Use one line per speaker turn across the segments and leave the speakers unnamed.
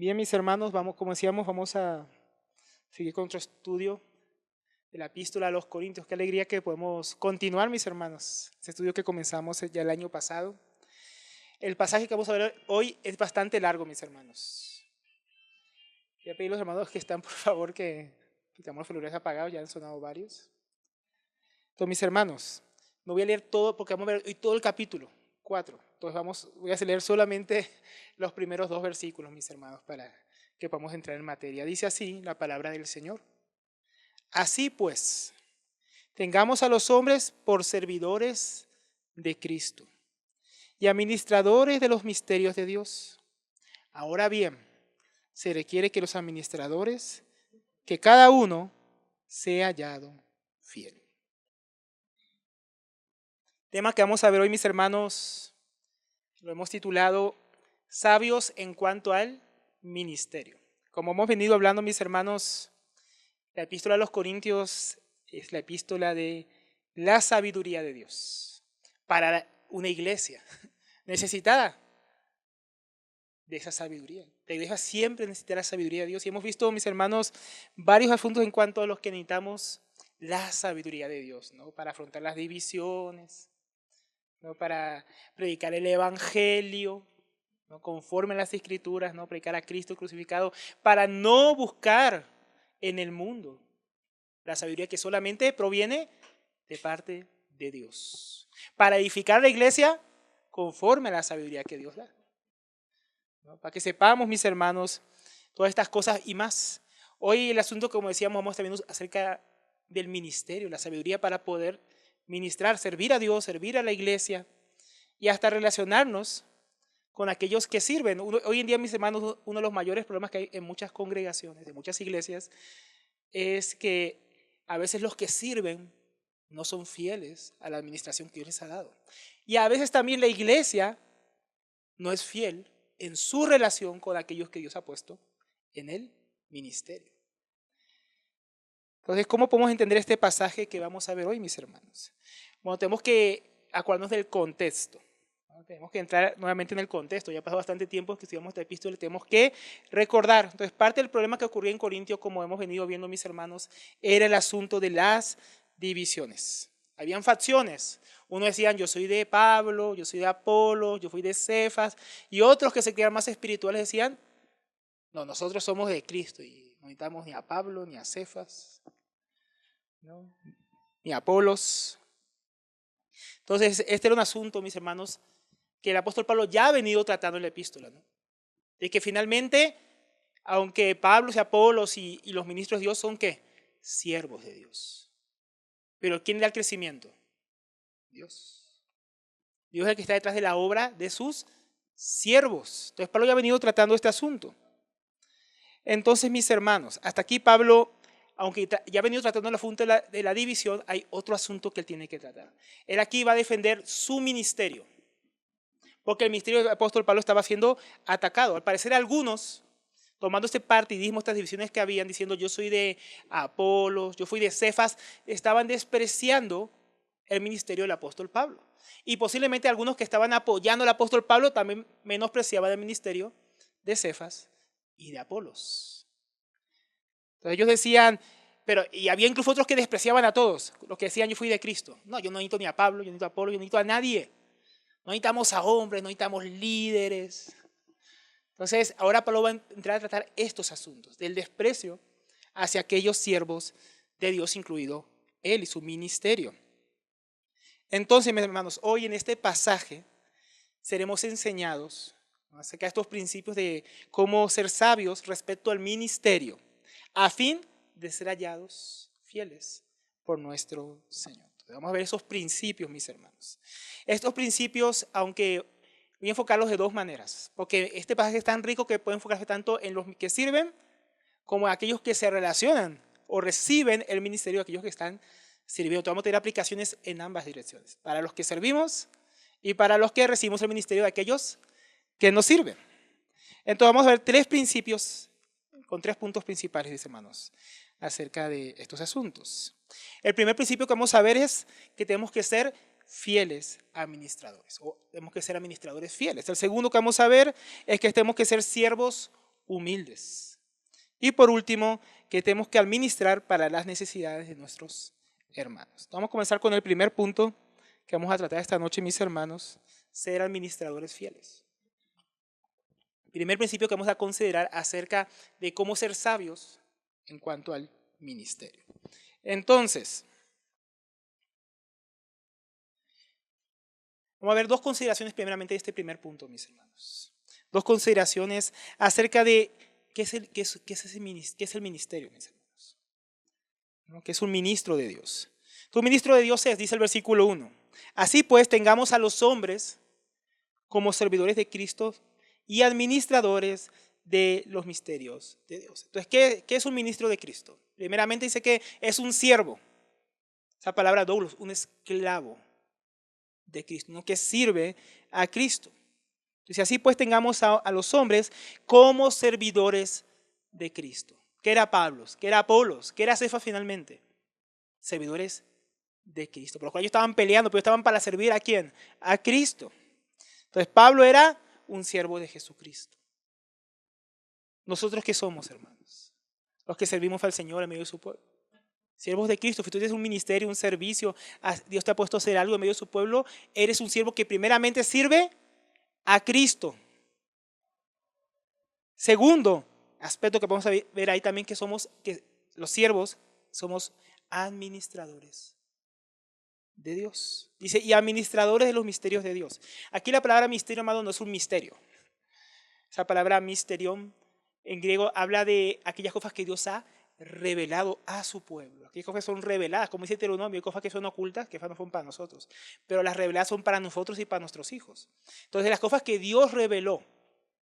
Bien, mis hermanos, vamos, como decíamos, vamos a seguir con nuestro estudio de la epístola a los Corintios. Qué alegría que podemos continuar, mis hermanos, ese estudio que comenzamos ya el año pasado. El pasaje que vamos a ver hoy es bastante largo, mis hermanos. Voy a pedir a los hermanos que están, por favor, que quitamos los celulares apagados, ya han sonado varios. Entonces, mis hermanos, no voy a leer todo porque vamos a ver hoy todo el capítulo 4. Entonces voy a leer solamente los primeros 2 versículos, mis hermanos, para que podamos entrar en materia. Dice así la palabra del Señor. Así pues, tengamos a los hombres por servidores de Cristo y administradores de los misterios de Dios. Ahora bien, se requiere que los administradores, que cada uno sea hallado fiel. Tema que vamos a ver hoy, mis hermanos, lo hemos titulado Sabios en cuanto al ministerio. Como hemos venido hablando, mis hermanos, la epístola a los Corintios es la epístola de la sabiduría de Dios para una iglesia necesitada de esa sabiduría. La iglesia siempre necesita la sabiduría de Dios y hemos visto, mis hermanos, varios asuntos en cuanto a los que necesitamos la sabiduría de Dios, ¿no? Para afrontar las divisiones, ¿no? Para predicar el evangelio, ¿no? Conforme a las escrituras, ¿no? Predicar a Cristo crucificado, para no buscar en el mundo la sabiduría que solamente proviene de parte de Dios, para edificar la iglesia conforme a la sabiduría que Dios da, ¿no? Para que sepamos, mis hermanos, todas estas cosas y más. Hoy el asunto, como decíamos, vamos también acerca del ministerio, la sabiduría para poder ministrar, servir a Dios, servir a la iglesia y hasta relacionarnos con aquellos que sirven. Hoy en día, mis hermanos, uno de los mayores problemas que hay en muchas congregaciones, en muchas iglesias, es que a veces los que sirven no son fieles a la administración que Dios les ha dado. Y a veces también la iglesia no es fiel en su relación con aquellos que Dios ha puesto en el ministerio. Entonces, ¿cómo podemos entender este pasaje que vamos a ver hoy, mis hermanos? Bueno, tenemos que acordarnos del contexto. Tenemos que entrar nuevamente en el contexto. Ya ha pasado bastante tiempo que estudiamos esta epístola, tenemos que recordar. Entonces, parte del problema que ocurría en Corintio, como hemos venido viendo, mis hermanos, era el asunto de las divisiones. Habían facciones. Unos decían, yo soy de Pablo, yo soy de Apolo, yo fui de Cefas, y otros que se creían más espirituales decían, no, nosotros somos de Cristo y no necesitamos ni a Pablo, ni a Cefas, ¿no? Ni a Apolos. Entonces, este era un asunto, mis hermanos, que el apóstol Pablo ya ha venido tratando en la epístola, ¿no? De que finalmente, aunque Pablo y Apolos y los ministros de Dios son ¿qué? Siervos de Dios. Pero ¿quién le da el crecimiento? Dios. Dios es el que está detrás de la obra de sus siervos. Entonces Pablo ya ha venido tratando este asunto. Entonces, mis hermanos, hasta aquí Pablo, aunque ya ha venido tratando el asunto de la división, hay otro asunto que él tiene que tratar. Él aquí va a defender su ministerio. Porque el ministerio del apóstol Pablo estaba siendo atacado. Al parecer algunos, tomando este partidismo, estas divisiones que habían, diciendo yo soy de Apolos, yo fui de Cefas, estaban despreciando el ministerio del apóstol Pablo. Y posiblemente algunos que estaban apoyando al apóstol Pablo también menospreciaban el ministerio de Cefas y de Apolos. Entonces ellos decían, y había incluso otros que despreciaban a todos, los que decían yo fui de Cristo. No, yo no necesito ni a Pablo, yo no necesito a Apolo, yo no necesito a nadie. No necesitamos a hombres, no necesitamos líderes. Entonces, ahora Pablo va a entrar a tratar estos asuntos, del desprecio hacia aquellos siervos de Dios, incluido él y su ministerio. Entonces, mis hermanos, hoy en este pasaje seremos enseñados acerca de estos principios de cómo ser sabios respecto al ministerio, a fin de ser hallados fieles por nuestro Señor. Vamos a ver esos principios, mis hermanos. Estos principios, aunque voy a enfocarlos de dos maneras, porque este pasaje es tan rico que puede enfocarse tanto en los que sirven como en aquellos que se relacionan o reciben el ministerio de aquellos que están sirviendo. Entonces, vamos a tener aplicaciones en ambas direcciones, para los que servimos y para los que recibimos el ministerio de aquellos que nos sirven. Entonces, vamos a ver 3 principios con 3 puntos principales, mis hermanos, acerca de estos asuntos. El primer principio que vamos a ver es que tenemos que ser fieles administradores, o tenemos que ser administradores fieles. El segundo que vamos a ver es que tenemos que ser siervos humildes. Y por último, que tenemos que administrar para las necesidades de nuestros hermanos. Vamos a comenzar con el primer punto que vamos a tratar esta noche, mis hermanos, ser administradores fieles. Primer principio que vamos a considerar acerca de cómo ser sabios en cuanto al ministerio. Entonces, vamos a ver dos consideraciones primeramente de este primer punto, mis hermanos. Dos consideraciones acerca de qué es el ministerio, mis hermanos. ¿No? ¿Qué es un ministro de Dios? Un ministro de Dios es, dice el versículo 1, así pues tengamos a los hombres como servidores de Cristo y administradores de los misterios de Dios. Entonces, ¿qué es un ministro de Cristo? Primeramente dice que es un siervo. Esa palabra doulos, un esclavo de Cristo, ¿no? Que sirve a Cristo. Entonces, así pues tengamos a los hombres como servidores de Cristo. ¿Qué era Pablo? ¿Qué era Apolos? ¿Qué era Cefas finalmente? Servidores de Cristo. Por lo cual ellos estaban peleando, pero estaban para servir ¿a quién? A Cristo. Entonces Pablo era un siervo de Jesucristo. ¿Nosotros qué somos, hermanos? Los que servimos al Señor en medio de su pueblo. Siervos de Cristo. Si tú tienes un ministerio, un servicio, Dios te ha puesto a hacer algo en medio de su pueblo, eres un siervo que primeramente sirve a Cristo. Segundo aspecto que vamos a ver ahí también, que los siervos somos administradores de Dios. Dice, y administradores de los misterios de Dios. Aquí la palabra misterio, amado, no es un misterio. Esa palabra misterión en griego habla de aquellas cosas que Dios ha revelado a su pueblo. Aquellas cosas que son reveladas, como dice Deuteronomio, hay cosas que son ocultas, que no son para nosotros, pero las reveladas son para nosotros y para nuestros hijos. Entonces, las cosas que Dios reveló,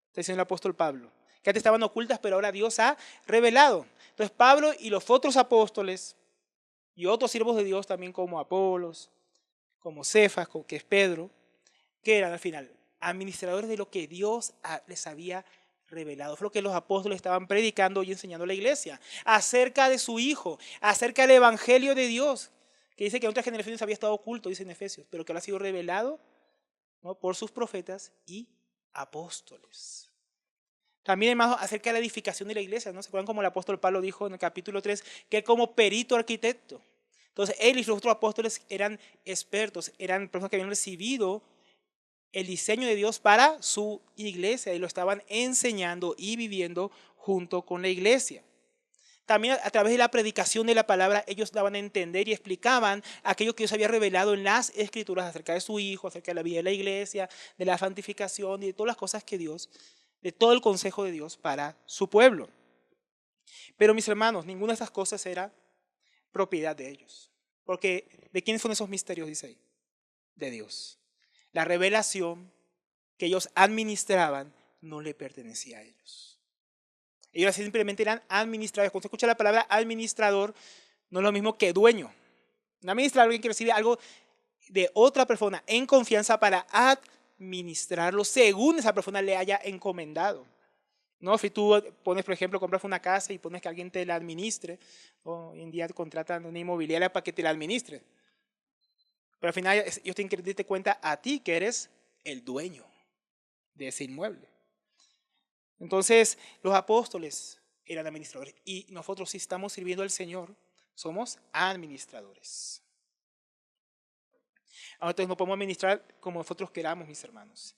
está diciendo el apóstol Pablo, que antes estaban ocultas, pero ahora Dios ha revelado. Entonces, Pablo y los otros apóstoles y otros siervos de Dios también como Apolos, como Cefas, que es Pedro, que eran al final administradores de lo que Dios les había revelado. Fue lo que los apóstoles estaban predicando y enseñando a la iglesia acerca de su Hijo, acerca del Evangelio de Dios, que dice que en otras generaciones había estado oculto, dice en Efesios, pero que ahora ha sido revelado, ¿no?, por sus profetas y apóstoles. También, hermanos, acerca de la edificación de la iglesia, ¿no? ¿Se acuerdan como el apóstol Pablo dijo en el capítulo 3 que él como perito arquitecto? Entonces, él y los otros apóstoles eran expertos, eran personas que habían recibido el diseño de Dios para su iglesia y lo estaban enseñando y viviendo junto con la iglesia. También a través de la predicación de la palabra ellos daban a entender y explicaban aquello que Dios había revelado en las escrituras acerca de su Hijo, acerca de la vida de la iglesia, de la santificación y de todas las cosas que Dios, de todo el consejo de Dios para su pueblo. Pero mis hermanos, ninguna de esas cosas era propiedad de ellos. Porque ¿de quiénes son esos misterios? Dice ahí. De Dios. La revelación que ellos administraban no le pertenecía a ellos. Ellos simplemente eran administradores. Cuando se escucha la palabra administrador, no es lo mismo que dueño. Un administrador es alguien que recibe algo de otra persona en confianza para administrarlo según esa persona le haya encomendado. ¿No? Si tú pones, por ejemplo, compras una casa y pones que alguien te la administre, hoy en día contratan una inmobiliaria para que te la administre. Pero al final ellos tienen que darte cuenta a ti que eres el dueño de ese inmueble. Entonces, los apóstoles eran administradores y nosotros, si estamos sirviendo al Señor, somos administradores. Entonces no podemos administrar como nosotros queramos, mis hermanos.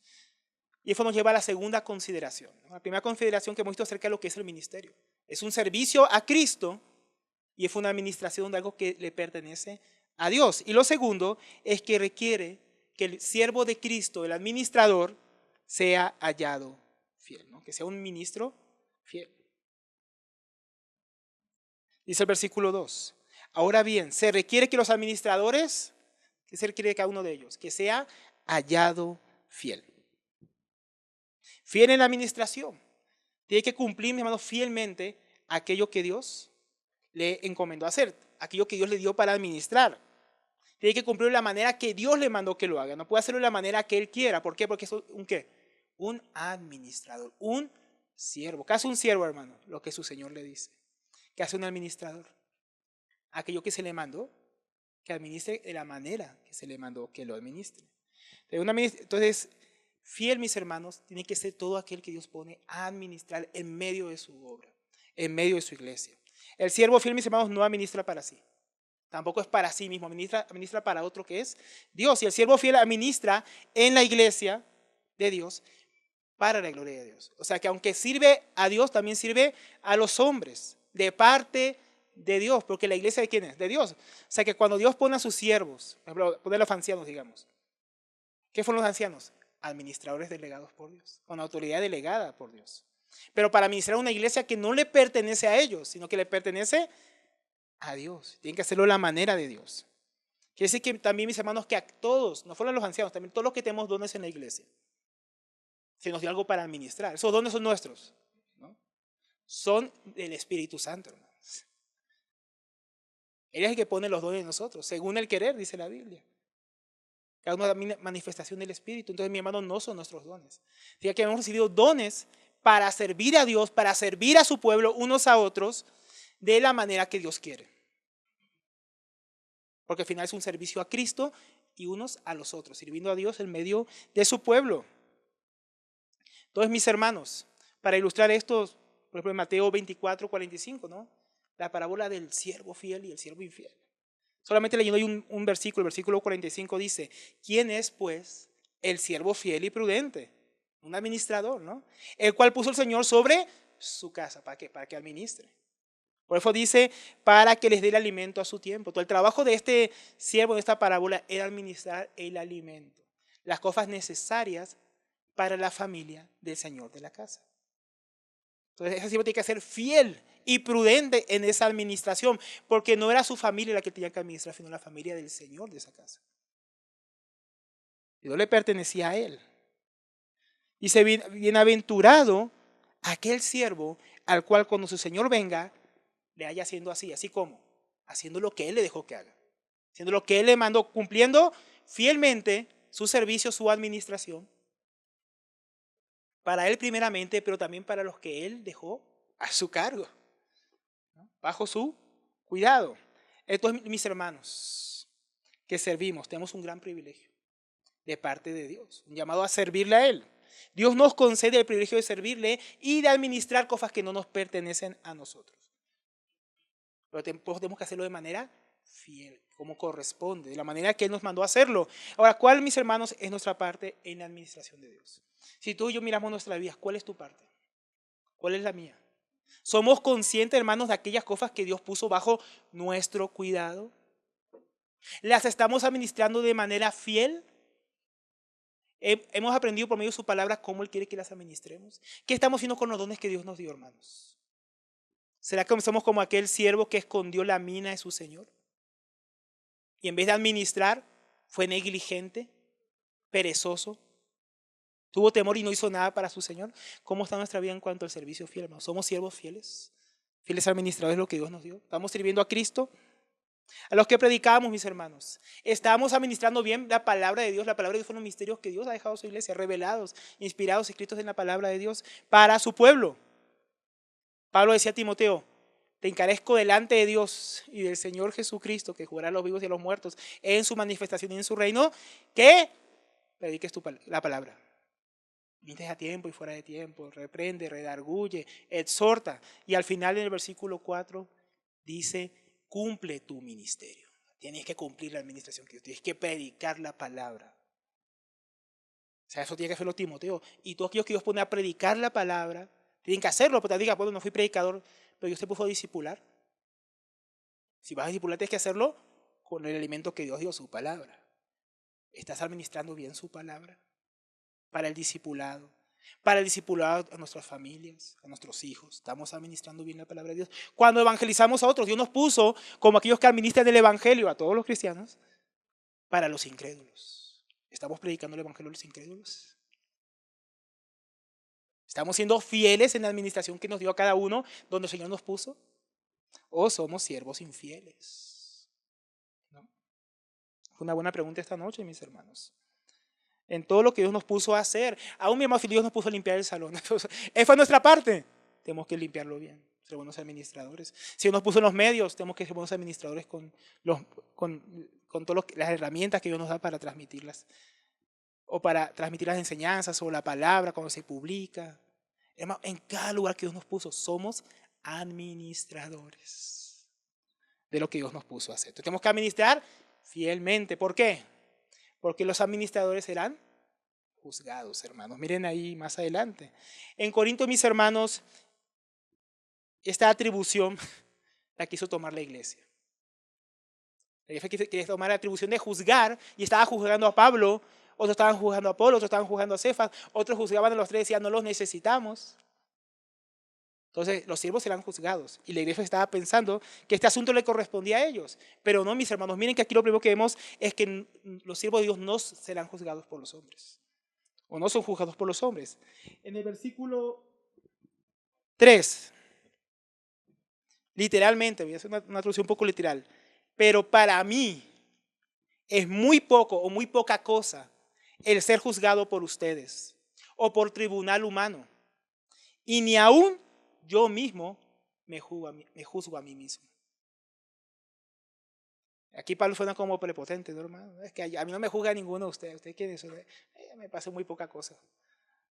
Y eso nos lleva a la segunda consideración. La primera consideración que hemos visto acerca de lo que es el ministerio. Es un servicio a Cristo y es una administración de algo que le pertenece a Dios. Y lo segundo es que requiere que el siervo de Cristo, el administrador, sea hallado fiel, ¿no? Que sea un ministro fiel. Dice el versículo 2. Ahora bien, se requiere que los administradores, ¿qué se requiere de cada uno de ellos? Que sea hallado fiel. Fiel en la administración. Tiene que cumplir, mi hermano, fielmente aquello que Dios le encomendó hacer, aquello que Dios le dio para administrar. Tiene que cumplir de la manera que Dios le mandó que lo haga. No puede hacerlo de la manera que él quiera. ¿Por qué? Porque es un ¿qué? Un administrador, un siervo. ¿Qué hace un siervo, hermano? Lo que su Señor le dice. ¿Qué hace un administrador? Aquello que se le mandó, que administre de la manera que se le mandó que lo administre. Entonces, Fiel, mis hermanos, tiene que ser todo aquel que Dios pone a administrar en medio de su obra, en medio de su iglesia. El siervo fiel, mis hermanos, no administra para sí. Tampoco es para sí mismo, administra para otro que es Dios. Y el siervo fiel administra en la iglesia de Dios para la gloria de Dios. O sea que aunque sirve a Dios, también sirve a los hombres, de parte de Dios, porque la iglesia ¿de quién es? De Dios. O sea que cuando Dios pone a sus siervos, por ejemplo, pone a los ancianos, digamos. ¿Qué fueron los ancianos? Administradores delegados por Dios, con autoridad delegada por Dios. Pero para administrar una iglesia que no le pertenece a ellos, sino que le pertenece a Dios. Tienen que hacerlo a la manera de Dios. Quiere decir que también, mis hermanos, que a todos, no fueron los ancianos, también todos los que tenemos dones en la iglesia, se nos dio algo para administrar. Esos dones son nuestros, ¿no? Son del Espíritu Santo, hermanos. Él es el que pone los dones en nosotros, según el querer, dice la Biblia. Cada una manifestación del Espíritu. Entonces, mi hermano, no son nuestros dones. Fíjate que hemos recibido dones para servir a Dios, para servir a su pueblo unos a otros de la manera que Dios quiere. Porque al final es un servicio a Cristo y unos a los otros, sirviendo a Dios en medio de su pueblo. Entonces, mis hermanos, para ilustrar esto, por ejemplo, en Mateo 24, 45, ¿no? La parábola del siervo fiel y el siervo infiel. Solamente leyendo ahí un versículo, el versículo 45 dice, ¿quién es pues el siervo fiel y prudente? Un administrador, ¿no? El cual puso el Señor sobre su casa. ¿Para qué? Para que administre. Por eso dice, para que les dé el alimento a su tiempo. Todo el trabajo de este siervo, de esta parábola, era administrar el alimento, las cosas necesarias para la familia del Señor de la casa. Entonces ese siervo tiene que ser fiel y prudente en esa administración, porque no era su familia la que tenía que administrar, sino la familia del Señor de esa casa. Y no le pertenecía a él. Dice, bienaventurado aquel siervo al cual cuando su Señor venga, le haya haciendo así. ¿Así como? Haciendo lo que él le dejó que haga. Haciendo lo que él le mandó, cumpliendo fielmente su servicio, su administración. Para él primeramente, pero también para los que él dejó a su cargo, ¿no? Bajo su cuidado. Entonces, mis hermanos, que servimos, tenemos un gran privilegio de parte de Dios, un llamado a servirle a Él. Dios nos concede el privilegio de servirle y de administrar cosas que no nos pertenecen a nosotros. Pero tenemos que hacerlo de manera fiel, como corresponde, de la manera que Él nos mandó a hacerlo. Ahora, ¿cuál, mis hermanos, es nuestra parte en la administración de Dios? Si tú y yo miramos nuestra vida, ¿cuál es tu parte? ¿Cuál es la mía? ¿Somos conscientes, hermanos, de aquellas cosas que Dios puso bajo nuestro cuidado? ¿Las estamos administrando de manera fiel? ¿Hemos aprendido por medio de su palabra cómo Él quiere que las administremos? ¿Qué estamos haciendo con los dones que Dios nos dio, hermanos? ¿Será que somos como aquel siervo que escondió la mina de su Señor? Y en vez de administrar, fue negligente, perezoso, tuvo temor y no hizo nada para su Señor. ¿Cómo está nuestra vida en cuanto al servicio fiel, hermanos? ¿Somos siervos fieles? ¿Fieles administradores de lo que Dios nos dio? ¿Estamos sirviendo a Cristo? A los que predicamos, mis hermanos, estamos administrando bien la palabra de Dios. La palabra de Dios son los misterios que Dios ha dejado a su iglesia, revelados, inspirados, escritos en la palabra de Dios para su pueblo. Pablo decía a Timoteo, te encarezco delante de Dios y del Señor Jesucristo, que juzgará a los vivos y a los muertos en su manifestación y en su reino, que prediques la palabra. Vienes a tiempo y fuera de tiempo, reprende, redarguye, exhorta. Y al final en el versículo 4 dice, cumple tu ministerio. Tienes que cumplir la administración que Dios, tienes que predicar la palabra. O sea, eso tiene que hacerlo Timoteo. Y todos aquellos que Dios pone a predicar la palabra, tienen que hacerlo, porque te diga, bueno, no fui predicador, pero Dios te puso a discipular. Si vas a discipular, tienes que hacerlo con el alimento que Dios dio, su palabra. ¿Estás administrando bien su palabra? Para el discipulado a nuestras familias, a nuestros hijos. ¿Estamos administrando bien la palabra de Dios? Cuando evangelizamos a otros, Dios nos puso como aquellos que administran el evangelio a todos los cristianos para los incrédulos. ¿Estamos predicando el evangelio a los incrédulos? ¿Estamos siendo fieles en la administración que nos dio a cada uno donde el Señor nos puso? ¿O somos siervos infieles? ¿No? Es una buena pregunta esta noche, mis hermanos. En todo lo que Dios nos puso a hacer. Aún mi hermano, Dios nos puso a limpiar el salón. Entonces, esa fue nuestra parte. Tenemos que limpiarlo bien, ser buenos administradores. Si Dios nos puso en los medios, tenemos que ser buenos administradores con todas las herramientas que Dios nos da para transmitirlas. o para transmitir las enseñanzas o la palabra cuando se publica. Hermano, en cada lugar que Dios nos puso, somos administradores de lo que Dios nos puso a hacer. Entonces, tenemos que administrar fielmente. ¿Por qué? Porque los administradores serán juzgados, hermanos. Miren ahí más adelante. En Corinto, mis hermanos, esta atribución la quiso tomar la iglesia. La iglesia quería tomar la atribución de juzgar y estaba juzgando a Pablo, otros estaban juzgando a Apolo, otros estaban juzgando a Cefas, otros juzgaban a los tres y decían no los necesitamos. Entonces los siervos serán juzgados y la iglesia estaba pensando que este asunto le correspondía a ellos. Pero no, mis hermanos, miren que aquí lo primero que vemos es que los siervos de Dios no serán juzgados por los hombres. O no son juzgados por los hombres. En el versículo 3, literalmente, voy a hacer una traducción un poco literal, pero para mí es muy poco o muy poca cosa el ser juzgado por ustedes o por tribunal humano. Y ni aún yo mismo me juzgo a mí mismo. Aquí Pablo suena como prepotente, ¿no, hermano? Es que a mí no me juzga ninguno de ustedes. ¿Ustedes quieren eso? Me pasa muy poca cosa.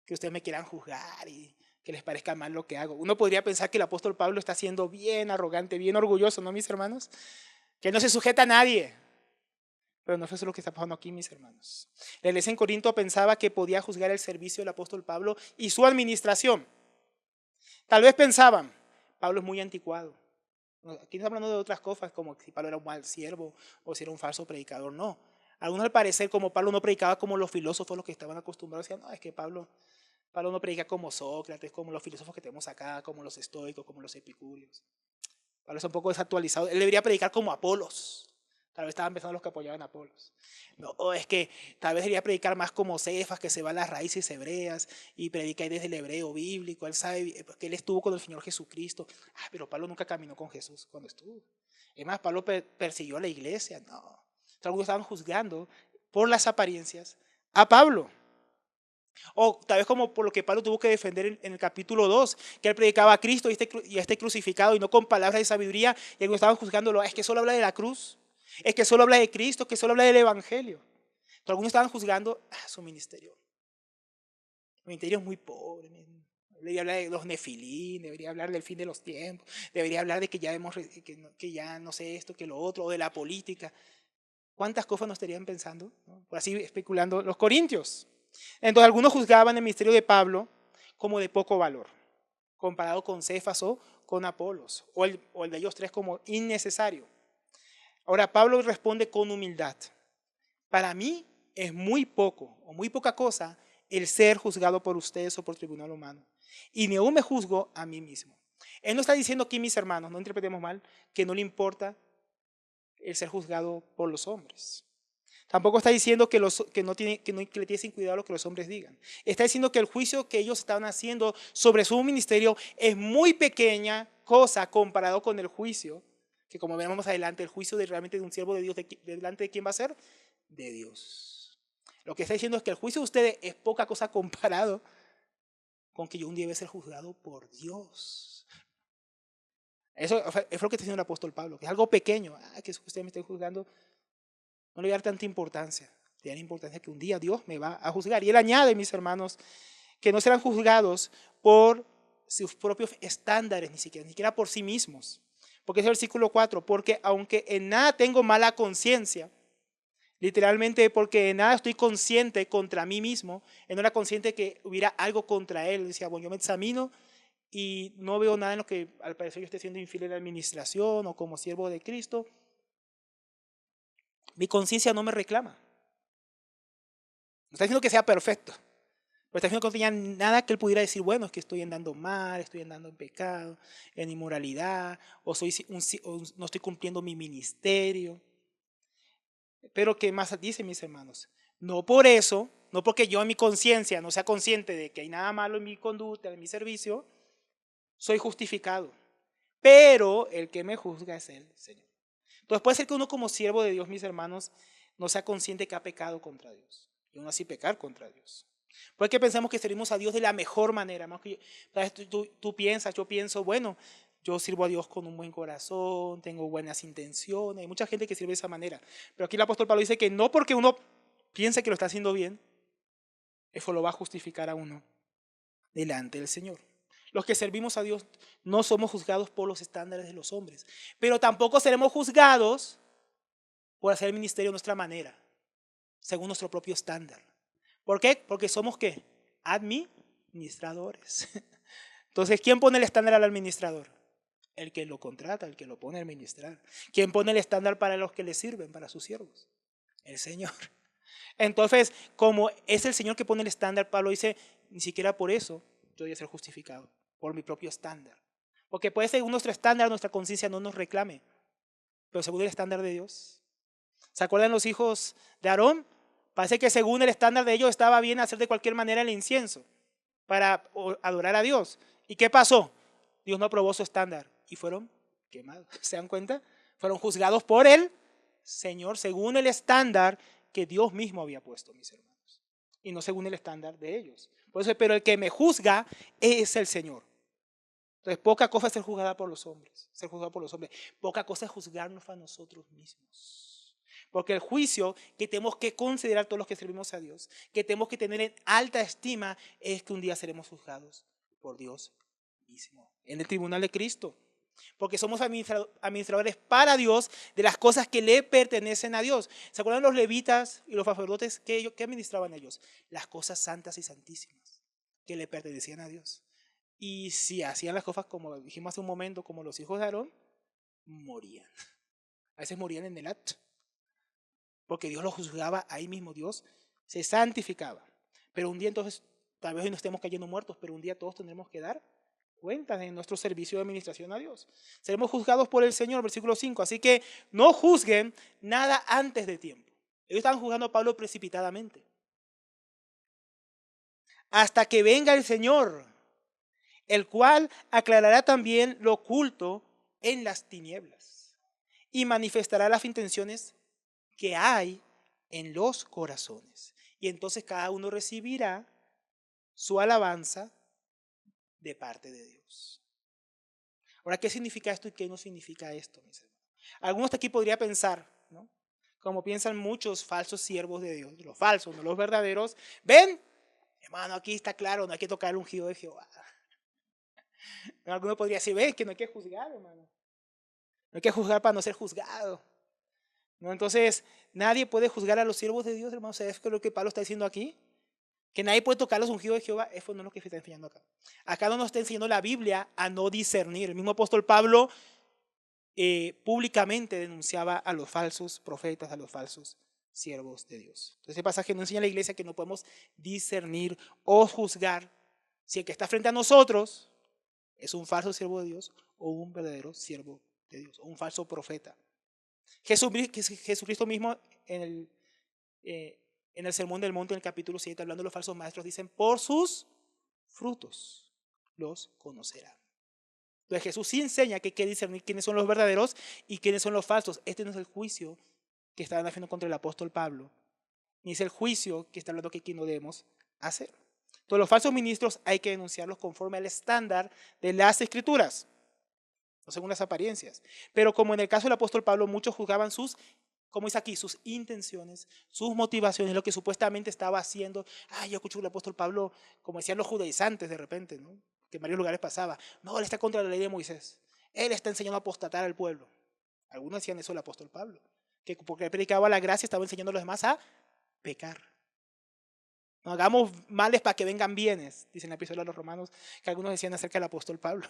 Que ustedes me quieran juzgar y que les parezca mal lo que hago. Uno podría pensar que el apóstol Pablo está siendo bien arrogante, bien orgulloso, ¿no, mis hermanos? Que no se sujeta a nadie. Pero no es eso lo que está pasando aquí, mis hermanos. La iglesia en Corinto pensaba que podía juzgar el servicio del apóstol Pablo y su administración. Tal vez pensaban, Pablo es muy anticuado. Aquí no está hablando de otras cosas, como si Pablo era un mal siervo o si era un falso predicador, no. Algunos al parecer, como Pablo no predicaba como los filósofos, los que estaban acostumbrados, decían, no, es que Pablo no predica como Sócrates, como los filósofos que tenemos acá, como los estoicos, como los epicúreos. Pablo es un poco desactualizado. Él debería predicar como Apolos. Tal vez estaban pensando los que apoyaban a Apolos. No, es que tal vez debería predicar más como Cefas, que se va a las raíces hebreas y predica ahí desde el hebreo bíblico. Él sabe que él estuvo con el Señor Jesucristo. Pero Pablo nunca caminó con Jesús cuando estuvo. Es más, Pablo persiguió a la iglesia. No. Entonces, algunos estaban juzgando por las apariencias a Pablo. O tal vez como por lo que Pablo tuvo que defender en el capítulo 2, que él predicaba a Cristo y este crucificado y no con palabras de sabiduría, y algunos estaban juzgándolo, es que solo habla de la cruz, es que solo habla de Cristo, que solo habla del Evangelio. Entonces, algunos estaban juzgando su ministerio. El ministerio es muy pobre. Debería hablar de los nefilín, debería hablar del fin de los tiempos, debería hablar de que que ya no sé esto, que lo otro, o de la política. ¿Cuántas cosas nos estarían pensando? ¿No? Por así especulando los corintios. Entonces algunos juzgaban el ministerio de Pablo como de poco valor, comparado con Cefas o con Apolos, o el de ellos tres como innecesario. Ahora Pablo responde con humildad. Para mí es muy poco o muy poca cosa el ser juzgado por ustedes o por tribunal humano. Y ni aún me juzgo a mí mismo. Él no está diciendo aquí, mis hermanos, no interpretemos mal, que no le importa el ser juzgado por los hombres. Tampoco está diciendo que le tienen cuidado a lo que los hombres digan. Está diciendo que el juicio que ellos estaban haciendo sobre su ministerio es muy pequeña cosa comparado con el juicio, que como veremos más adelante, el juicio realmente de un siervo de Dios, delante de quién va a ser, de Dios. Lo que está diciendo es que el juicio de ustedes es poca cosa comparado con que yo un día voy a ser juzgado por Dios. Eso es lo que está diciendo el apóstol Pablo, que es algo pequeño, que ustedes me estén juzgando. No le voy a dar tanta importancia. Le da importancia que un día Dios me va a juzgar. Y él añade, mis hermanos, que no serán juzgados por sus propios estándares, ni siquiera por sí mismos. Porque es el versículo 4, porque aunque en nada tengo mala conciencia, literalmente porque en nada estoy consciente contra mí mismo, él no era consciente que hubiera algo contra él. Decía, bueno, yo me examino y no veo nada en lo que al parecer yo esté siendo infiel en la administración o como siervo de Cristo. Mi conciencia no me reclama. No está diciendo que sea perfecto, pero está diciendo que no tenía nada que él pudiera decir, bueno, es que estoy andando mal, estoy andando en pecado, en inmoralidad, o no estoy cumpliendo mi ministerio. Pero ¿qué más dice, mis hermanos? No por eso, no porque yo en mi conciencia no sea consciente de que hay nada malo en mi conducta, en mi servicio, soy justificado. Pero el que me juzga es el Señor. Entonces puede ser que uno como siervo de Dios, mis hermanos, no sea consciente que ha pecado contra Dios. Y aún así pecar contra Dios. Puede que pensemos que servimos a Dios de la mejor manera. Tú piensas, yo pienso, bueno, yo sirvo a Dios con un buen corazón, tengo buenas intenciones. Hay mucha gente que sirve de esa manera. Pero aquí el apóstol Pablo dice que no porque uno piense que lo está haciendo bien, Eso lo va a justificar a uno delante del Señor. Los que servimos a Dios no somos juzgados por los estándares de los hombres, pero tampoco seremos juzgados por hacer el ministerio de nuestra manera, según nuestro propio estándar. ¿Por qué? Porque somos ¿qué? Administradores. Entonces, ¿quién pone el estándar al administrador? El que lo contrata, el que lo pone a administrar. ¿Quién pone el estándar para los que le sirven, para sus siervos? El Señor. Entonces, como es el Señor que pone el estándar, Pablo dice, ni siquiera por eso yo voy a ser justificado, por mi propio estándar. Porque puede ser nuestro estándar, nuestra conciencia no nos reclame, pero según el estándar de Dios. ¿Se acuerdan los hijos de Aarón? Parece que según el estándar de ellos estaba bien hacer de cualquier manera el incienso para adorar a Dios. ¿Y qué pasó? Dios no aprobó su estándar y fueron quemados. ¿Se dan cuenta? Fueron juzgados por el Señor según el estándar que Dios mismo había puesto, mis hermanos, y no según el estándar de ellos. Por eso, pero el que me juzga es el Señor. Entonces, poca cosa es ser juzgada por los hombres, ser juzgado por los hombres. Poca cosa es juzgarnos a nosotros mismos. Porque el juicio que tenemos que considerar todos los que servimos a Dios, que tenemos que tener en alta estima, es que un día seremos juzgados por Dios mismo, en el tribunal de Cristo. Porque somos administradores para Dios de las cosas que le pertenecen a Dios. ¿Se acuerdan los levitas y los sacerdotes que administraban ellos? Las cosas santas y santísimas que le pertenecían a Dios. Y si hacían las cosas como dijimos hace un momento, como los hijos de Aarón, morían. A veces morían en el acto. Porque Dios los juzgaba ahí mismo, Dios se santificaba. Pero un día entonces, tal vez hoy no estemos cayendo muertos, pero un día todos tendremos que dar cuentas en nuestro servicio de administración a Dios. Seremos juzgados por el Señor, versículo 5. Así que no juzguen nada antes de tiempo. Ellos estaban juzgando a Pablo precipitadamente. Hasta que venga el Señor, el cual aclarará también lo oculto en las tinieblas y manifestará las intenciones que hay en los corazones. Y entonces cada uno recibirá su alabanza de parte de Dios. Ahora, ¿qué significa esto y qué no significa esto, mis hermanos? Algunos de aquí podría pensar, ¿no? Como piensan muchos falsos siervos de Dios, los falsos, no los verdaderos. ¿Ven? Hermano, aquí está claro, no hay que tocar el ungido de Jehová. Alguno podría decir, ven, que no hay que juzgar, hermano. No hay que juzgar para no ser juzgado. ¿No? Entonces, nadie puede juzgar a los siervos de Dios, hermano. ¿Sabes qué es lo que Pablo está diciendo aquí? Que nadie puede tocar los ungidos de Jehová. Eso no es lo que se está enseñando acá. Acá no nos está enseñando la Biblia a no discernir. El mismo apóstol Pablo públicamente denunciaba a los falsos profetas, a los falsos siervos de Dios. Entonces, ese pasaje nos enseña a la iglesia que no podemos discernir o juzgar si el que está frente a nosotros es un falso siervo de Dios o un verdadero siervo de Dios, o un falso profeta. Jesucristo mismo en el Sermón del Monte, en el capítulo 7, hablando de los falsos maestros, dicen, por sus frutos los conocerán. Entonces Jesús sí enseña que hay que discernir quiénes son los verdaderos y quiénes son los falsos. Este no es el juicio que está haciendo contra el apóstol Pablo, ni es el juicio que está hablando que aquí no debemos hacer. Entonces los falsos ministros hay que denunciarlos conforme al estándar de las Escrituras, no según las apariencias. Pero como en el caso del apóstol Pablo, muchos juzgaban sus, como dice aquí, sus intenciones, sus motivaciones, lo que supuestamente estaba haciendo. Yo escucho al apóstol Pablo, como decían los judaizantes de repente, ¿no? Que en varios lugares pasaba. No, él está contra la ley de Moisés. Él está enseñando a apostatar al pueblo. Algunos decían eso el apóstol Pablo, que porque él predicaba la gracia estaba enseñando a los demás a pecar. No hagamos males para que vengan bienes, dice en la epístola a los romanos, que algunos decían acerca del apóstol Pablo.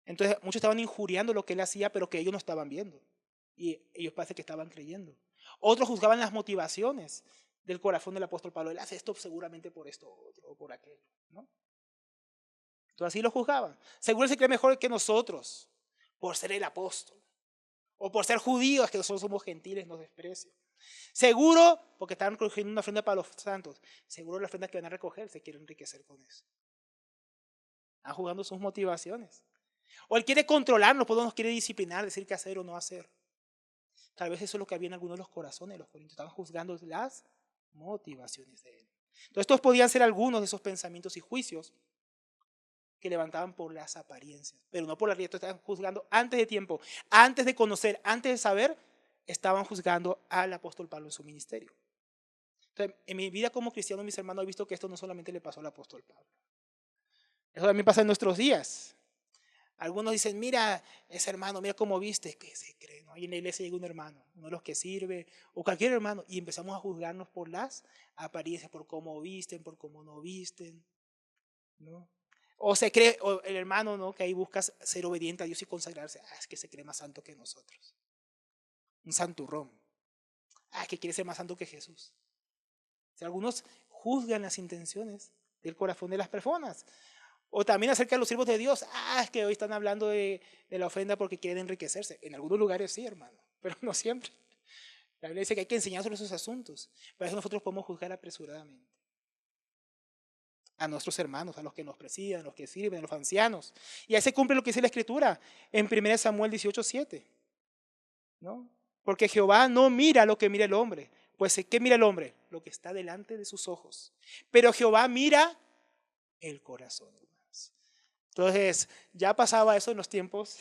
Entonces muchos estaban injuriando lo que él hacía, pero que ellos no estaban viendo. Y ellos parece que estaban creyendo. Otros juzgaban las motivaciones del corazón del apóstol Pablo. Él hace esto seguramente por esto o por aquello, ¿no? Entonces así lo juzgaban. Seguro él se cree mejor que nosotros por ser el apóstol. O por ser judíos, que nosotros somos gentiles, nos desprecian. Seguro, porque están recogiendo una ofrenda para los santos. Seguro la ofrenda que van a recoger se quiere enriquecer con eso. Están jugando sus motivaciones. O él quiere controlarnos, pues nos quiere disciplinar, decir qué hacer o no hacer. Tal vez eso es lo que había en algunos de los corazones de los corintios. Estaban juzgando las motivaciones de él. Entonces estos podían ser algunos de esos pensamientos y juicios que levantaban por las apariencias, pero no por la realidad. Estaban juzgando antes de tiempo, antes de conocer, antes de saber, estaban juzgando al apóstol Pablo en su ministerio. Entonces, en mi vida como cristiano, mis hermanos, he visto que esto no solamente le pasó al apóstol Pablo. Eso también pasa en nuestros días. Algunos dicen, mira, ese hermano, mira cómo viste, que se cree, ¿no? Y en la iglesia llega un hermano, uno de los que sirve, o cualquier hermano, y empezamos a juzgarnos por las apariencias, por cómo visten, por cómo no visten, ¿no? O se cree, o el hermano, ¿no? Que ahí busca ser obediente a Dios y consagrarse, es que se cree más santo que nosotros. Un santurrón. Es que quiere ser más santo que Jesús. O sea, algunos juzgan las intenciones del corazón de las personas. O también acerca de los siervos de Dios. Es que hoy están hablando de la ofrenda porque quieren enriquecerse. En algunos lugares sí, hermano, pero no siempre. La Biblia dice que hay que enseñar sobre esos asuntos. Para eso nosotros podemos juzgar apresuradamente a nuestros hermanos, a los que nos presiden, a los que sirven, a los ancianos. Y ahí se cumple lo que dice la Escritura en 1 Samuel 18:7, ¿no? Porque Jehová no mira lo que mira el hombre. Pues, ¿qué mira el hombre? Lo que está delante de sus ojos. Pero Jehová mira el corazón. Entonces, ya pasaba eso en los tiempos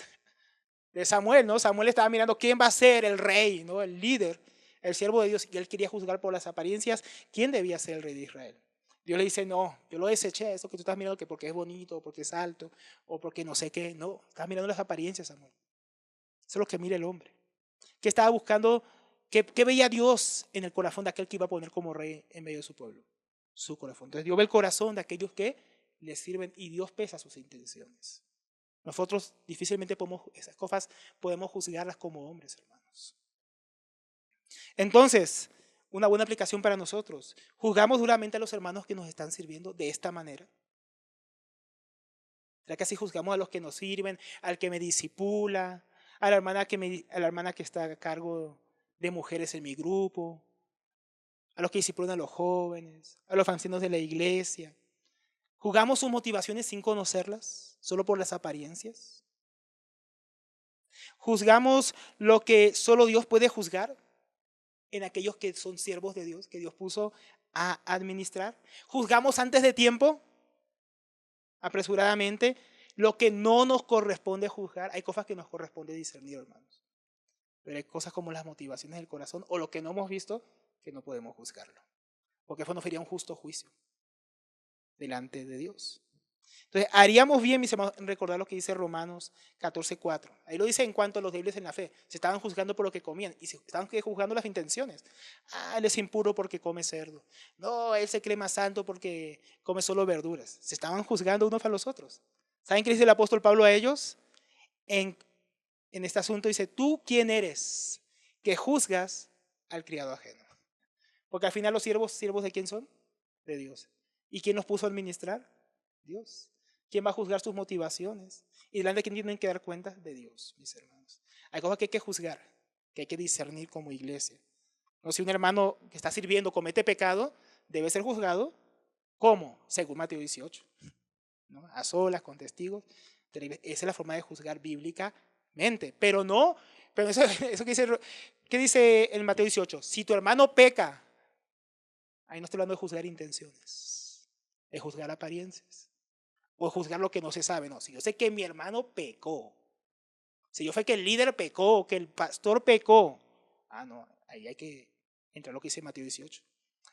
de Samuel, ¿no? Samuel estaba mirando quién va a ser el rey, ¿no? El líder, el siervo de Dios, y él quería juzgar por las apariencias quién debía ser el rey de Israel. Dios le dice, no, yo lo deseché, eso que tú estás mirando que porque es bonito, o porque es alto, o porque no sé qué, no, estás mirando las apariencias, Samuel. Eso es lo que mira el hombre. ¿Qué estaba buscando? ¿Qué veía Dios en el corazón de aquel que iba a poner como rey en medio de su pueblo? Su corazón. Entonces Dios ve el corazón de aquellos que le sirven y Dios pesa sus intenciones. Nosotros difícilmente esas cosas podemos juzgarlas como hombres, hermanos. Entonces, una buena aplicación para nosotros. ¿Juzgamos duramente a los hermanos que nos están sirviendo de esta manera? ¿Será que así juzgamos a los que nos sirven, al que me disipula, a la hermana que está a cargo de mujeres en mi grupo, a los que disipulan a los jóvenes, a los ancianos de la iglesia? ¿Juzgamos sus motivaciones sin conocerlas, solo por las apariencias? ¿Juzgamos lo que solo Dios puede juzgar en aquellos que son siervos de Dios, que Dios puso a administrar? ¿Juzgamos antes de tiempo, apresuradamente, lo que no nos corresponde juzgar? Hay cosas que nos corresponde discernir, hermanos. Pero hay cosas como las motivaciones del corazón o lo que no hemos visto que no podemos juzgarlo. Porque eso nos sería un justo juicio delante de Dios. Entonces, haríamos bien, mis hermanos, en recordar lo que dice Romanos 14:4. Ahí lo dice en cuanto a los débiles en la fe. Se estaban juzgando por lo que comían y se estaban juzgando las intenciones. Él es impuro porque come cerdo. No, él se cree más santo porque come solo verduras. Se estaban juzgando unos a los otros. ¿Saben qué dice el apóstol Pablo a ellos? En, en este asunto dice, ¿tú quién eres que juzgas al criado ajeno? Porque al final los siervos ¿de quién son? De Dios. ¿Y quién los puso a administrar? Dios. ¿Quién va a juzgar sus motivaciones? Y delante de quién tienen que dar cuenta de Dios, mis hermanos. Hay cosas que hay que juzgar, que hay que discernir como iglesia. No, si un hermano que está sirviendo comete pecado, debe ser juzgado. ¿Cómo? Según Mateo 18. ¿No? A solas, con testigos. Esa es la forma de juzgar bíblicamente. Pero no, pero eso ¿qué dice en Mateo 18? Si tu hermano peca, ahí no estoy hablando de juzgar intenciones, de juzgar apariencias. O juzgar lo que no se sabe. No, si yo sé que mi hermano pecó, si yo sé que el líder pecó, que el pastor pecó, no, ahí hay que entrar lo que dice Mateo 18.